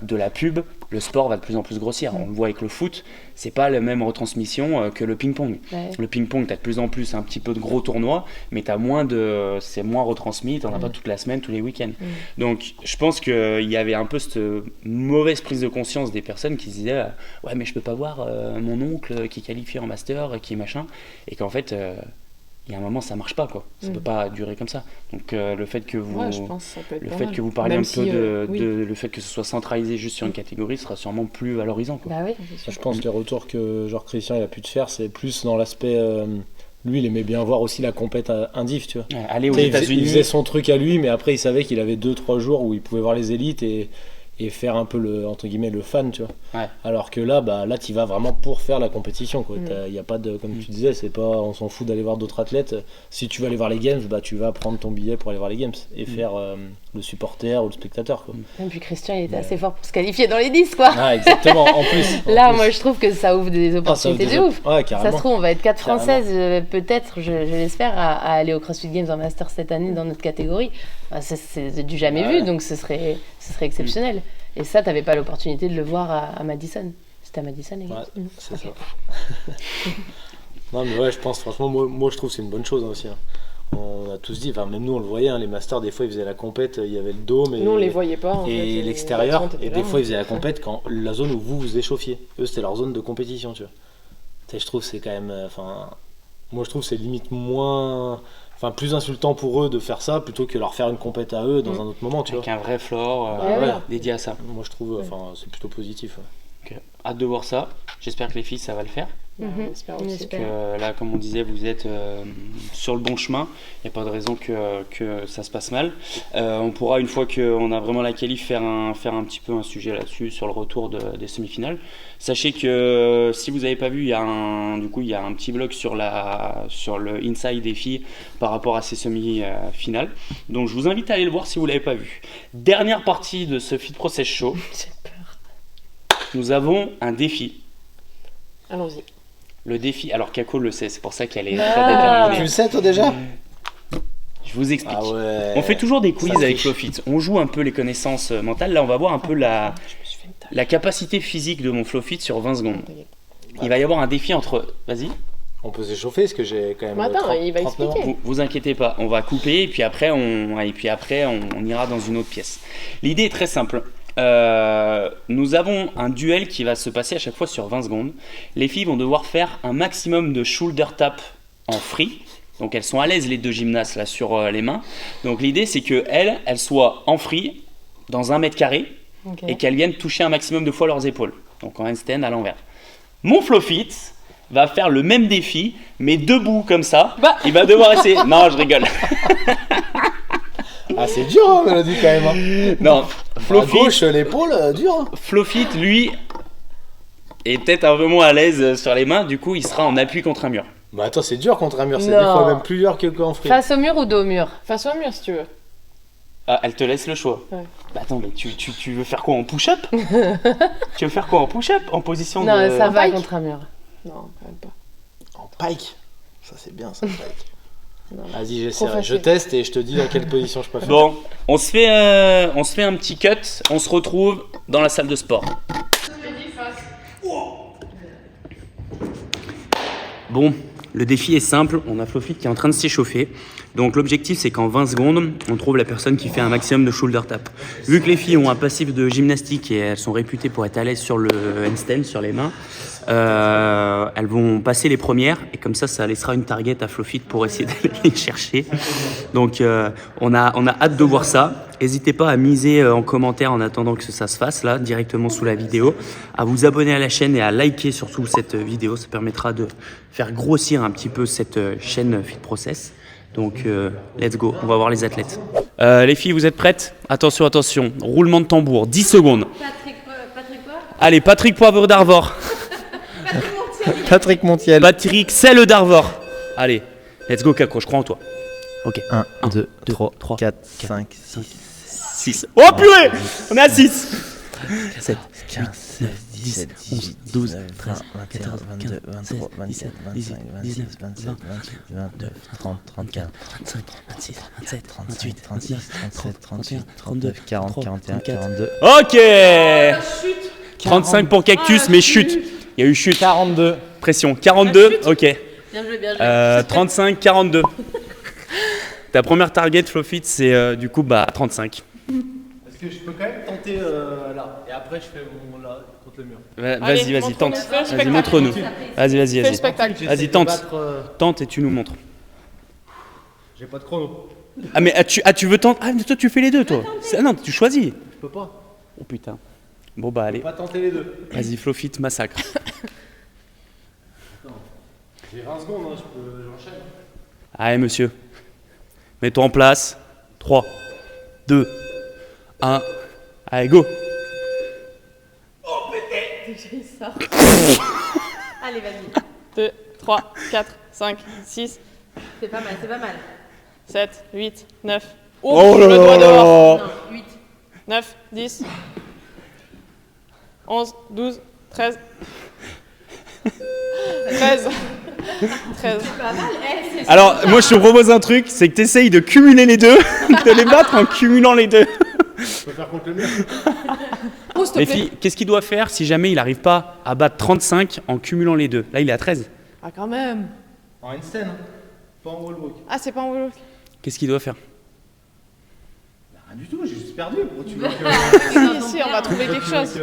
de la pub, le sport va de plus en plus grossir. On le voit avec le foot, c'est pas la même retransmission que le ping-pong. Le ping-pong, tu as de plus en plus un petit peu de gros tournois, mais c'est moins retransmis, tu n'en as pas toute la semaine, tous les week-ends. Donc je pense qu'il y avait un peu cette mauvaise prise de conscience des personnes qui se disaient ouais, mais je peux pas voir mon oncle qui est qualifié en master, qui est machin, et qu'en fait il y a un moment ça marche pas quoi, ça peut pas durer comme ça. Donc le fait que vous je pense que ça peut être le pas fait mal. que vous parliez Même un peu si, le fait que ce soit centralisé juste sur une catégorie sera sûrement plus valorisant quoi. Bah oui. Je pense que les retours que Christian il a pu te faire, c'est plus dans l'aspect lui il aimait bien voir aussi la compète indiv, tu vois. Aller aux Il États-Unis, faisait son truc à lui, mais après il savait qu'il avait 2-3 jours où il pouvait voir les élites et faire un peu le entre guillemets le fan, tu vois. Alors que là tu vas vraiment pour faire la compétition quoi. Il y a pas de, comme tu disais, c'est pas on s'en fout d'aller voir d'autres athlètes. Si tu veux aller voir les games, tu vas prendre ton billet pour aller voir les games et faire le supporter ou le spectateur, quoi. Et puis Christian, il était assez fort pour se qualifier dans les 10, quoi. Ah, exactement, en plus. Là, moi, je trouve que ça ouvre des opportunités de ouf. Ouais, Ça carrément. se trouve, on va être 4 Carrément. Françaises, peut-être, je l'espère, à aller au CrossFit Games en Master cette année dans notre catégorie. Enfin, c'est du jamais vu, donc ce serait exceptionnel. Et ça, t'avais pas l'opportunité de le voir à Madison. C'était à Madison, les gars. Ouais, c'est ça. Non, mais ouais, je pense, franchement, moi je trouve que c'est une bonne chose, hein, aussi. Hein. On a tous dit, enfin, même nous on le voyait, hein, les masters, des fois ils faisaient la compète, il y avait le dôme Nous, on les voyait pas. En fait, et l'extérieur, l'action était et là, des fois hein. ils faisaient la compète quand la zone où vous échauffiez. Eux, c'était leur zone de compétition, tu vois. Tu sais, je trouve que c'est quand même. Enfin, moi je trouve que c'est limite moins. Enfin, plus insultant pour eux de faire ça plutôt que leur faire une compète à eux dans un autre moment, tu vois. Avec un vrai floor Ouais. dédié à ça. Moi je trouve, enfin, c'est plutôt positif. Ouais. Donc, hâte de voir ça. J'espère que les filles, ça va le faire. J'espère On aussi. espère. Que là, comme on disait, vous êtes sur le bon chemin. Il n'y a pas de raison que ça se passe mal. On pourra, une fois qu'on a vraiment la qualif, faire un petit peu un sujet là-dessus, sur le retour des semi-finales. Sachez que si vous n'avez pas vu, il y a un petit blog sur le inside des filles par rapport à ces semi-finales. Donc je vous invite à aller le voir si vous ne l'avez pas vu. Dernière partie de ce Fit Process Show. J'ai peur. Nous avons un défi. Allons-y. Le défi, alors Kako le sait, c'est pour ça qu'elle est très Ah. déterminée. Tu le sais toi déjà? Je vous explique. Ah ouais. On fait toujours des quiz Ça avec triche. Flowfit. On joue un peu les connaissances mentales. Là, on va voir un peu la Je me suis fait une taille. capacité physique de mon Flowfit sur 20 secondes. Il va y avoir un défi entre... Vas-y, On peut s'échauffer parce que j'ai quand même. Mais attends, il va 39 ans. expliquer. vous inquiétez pas. On va couper et puis après, on ira dans une autre pièce. L'idée est très simple. Nous avons un duel qui va se passer à chaque fois sur 20 secondes. Les filles vont devoir faire un maximum de shoulder tap en free. Donc elles sont à l'aise les deux gymnastes là sur les mains. Donc l'idée c'est que elles soient en free dans 1 mètre carré Ok. et qu'elles viennent toucher un maximum de fois leurs épaules. Donc en handstand à l'envers. Mon Flowfit va faire le même défi mais debout comme ça. Il va devoir essayer. Non, je rigole. Ah, c'est dur, hein, Mélodie, quand même. Hein. Non, À Flowfit, gauche, l'épaule, dur. Hein. Flowfit, lui, est peut-être un peu moins à l'aise sur les mains. Du coup, il sera en appui contre un mur. Bah attends, c'est dur contre un mur, c'est Non. des fois même plus dur que quand on free. Face au mur ou dos au mur? Face au mur si tu veux. Ah, elle te laisse le choix. Ouais. Bah attends, mais tu veux faire quoi en push-up? Tu veux faire quoi en push-up? En position Non, de... ça va pike. contre un mur. Non, quand même pas. En pike. Ça c'est bien ça, pike. Non. Vas-y, Trop j'essaierai. facile. Je teste et je te dis dans quelle position je peux faire. Bon, on se fait un petit cut. On se retrouve dans la salle de sport. Bon, le défi est simple. On a Flowfit qui est en train de s'échauffer. Donc l'objectif c'est qu'en 20 secondes, on trouve la personne qui fait un maximum de shoulder tap. Vu que les filles ont un passif de gymnastique et elles sont réputées pour être à l'aise sur le handstand, sur les mains, elles vont passer les premières et comme ça laissera une target à Flowfit pour essayer d'aller les chercher. Donc on a hâte de voir ça. N'hésitez pas à miser en commentaire en attendant que ça se fasse là, directement sous la vidéo, à vous abonner à la chaîne et à liker surtout cette vidéo. Ça permettra de faire grossir un petit peu cette chaîne Fit Process. Donc let's go, on va voir les athlètes. Les filles, vous êtes prêtes? Attention, attention, roulement de tambour, 10 secondes. Patrick quoi? Allez, Patrick Poivre d'Arvor. Patrick Montiel. Patrick Selle d'Arvor. Allez, let's go Kako, je crois en toi. Ok. 1, 2, 2, 3, 3, 4, 5, 6, 6. Oh purée, on est à 6. 7, 15, 16, 17, 18, 12, 13, 14, 22, 23, 27, 25, 26, 27, 28, 29, 30, 34, 35, 36, 27, 38, 36, 37, 38, 39, 40, 41, 42. Ok. 35 pour Cactus, mais chute. Il y a eu chute. 42. Pression. 42, ok. Bien joué. 35, 42. Ta première target, Flowfit, c'est du coup 35. Est-ce que je peux quand même tenter là? Et après je fais mon là contre le mur. Vas-y, Allez, vas-y, tente. montre-nous, fais le Vas-y, spectacle. montre-nous. Vas-y, vas-y, Fais le vas-y. spectacle. Vas-y, tente. Tente et tu nous montres. J'ai pas de chrono. Ah, mais tu veux tenter? Ah, mais toi, tu fais les deux, toi. Ah non, tu choisis. Je peux pas. Oh putain. Bon, bah, allez. Pas tenter les deux. Vas-y, Flowfit, massacre. J'ai 20 secondes, hein, j'enchaîne. Allez, monsieur. Mets-toi en place. 3, 2, 1. Allez, go. Allez, vas-y. 2, 3, 4, 5, 6, C'est pas mal, c'est pas mal. 7, 8, 9, Oh, là le doigt là dehors. là. 9, 10, 11, 12, 13. 13. 13. Alors, moi, je te propose un truc, c'est que tu essayes de cumuler les deux, de les battre en cumulant les deux. Je peux faire contre le mur. Oh, s'il te Les plaît. filles, qu'est-ce qu'il doit faire si jamais il n'arrive pas à battre 35 en cumulant les deux? Là, il est à 13. Ah, quand même. En handstand, hein. Pas en wall walk. Ah, c'est pas un wall walk. Qu'est-ce qu'il doit faire? Rien du tout, j'ai juste perdu. Gros, tu veux que... Si, on va trouver quelque chose.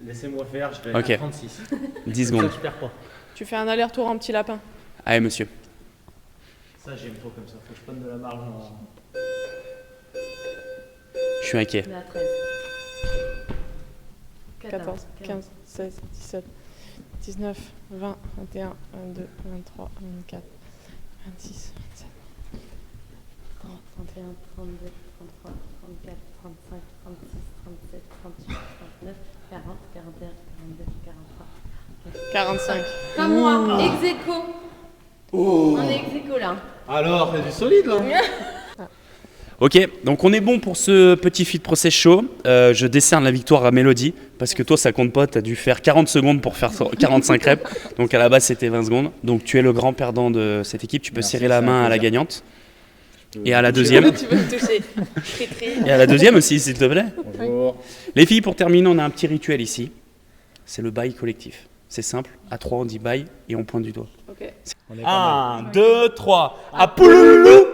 Laissez-moi faire, je vais Ok. à 36. 10 secondes. Ça, je perds pas. Tu fais un aller-retour en petit lapin. Allez, monsieur. Ça, j'aime trop comme ça. Faut que je prenne de la marge. Je suis inquiet. On est à 13. 14, 15, 16, 17, 19, 20, 21, 22, 23, 24, 26, 27. 30, 31, 32, 33, 34, 35, 36, 37, 38, 39, 40, 41, 42, 43. 45. Comme moi, ex aequo. On est ex aequo là. Alors, il y a du solide là. Ok, donc on est bon pour ce petit feed process show. Je décerne la victoire à Mélodie, parce que toi ça compte pas, tu as dû faire 40 secondes pour faire 45 reps. Donc à la base c'était 20 secondes. Donc tu es le grand perdant de cette équipe, tu peux Merci, serrer la c'est un main à la plaisir. gagnante. Et à la deuxième. Tu veux me toucher. Très, très. Et à la deuxième aussi, s'il te plaît. Bonjour. Les filles, pour terminer, on a un petit rituel ici. C'est le bail collectif. C'est simple, à 3 on dit bail et on pointe du doigt. Ok. On est pas mal. 1, 2, 3. À Pouloulou.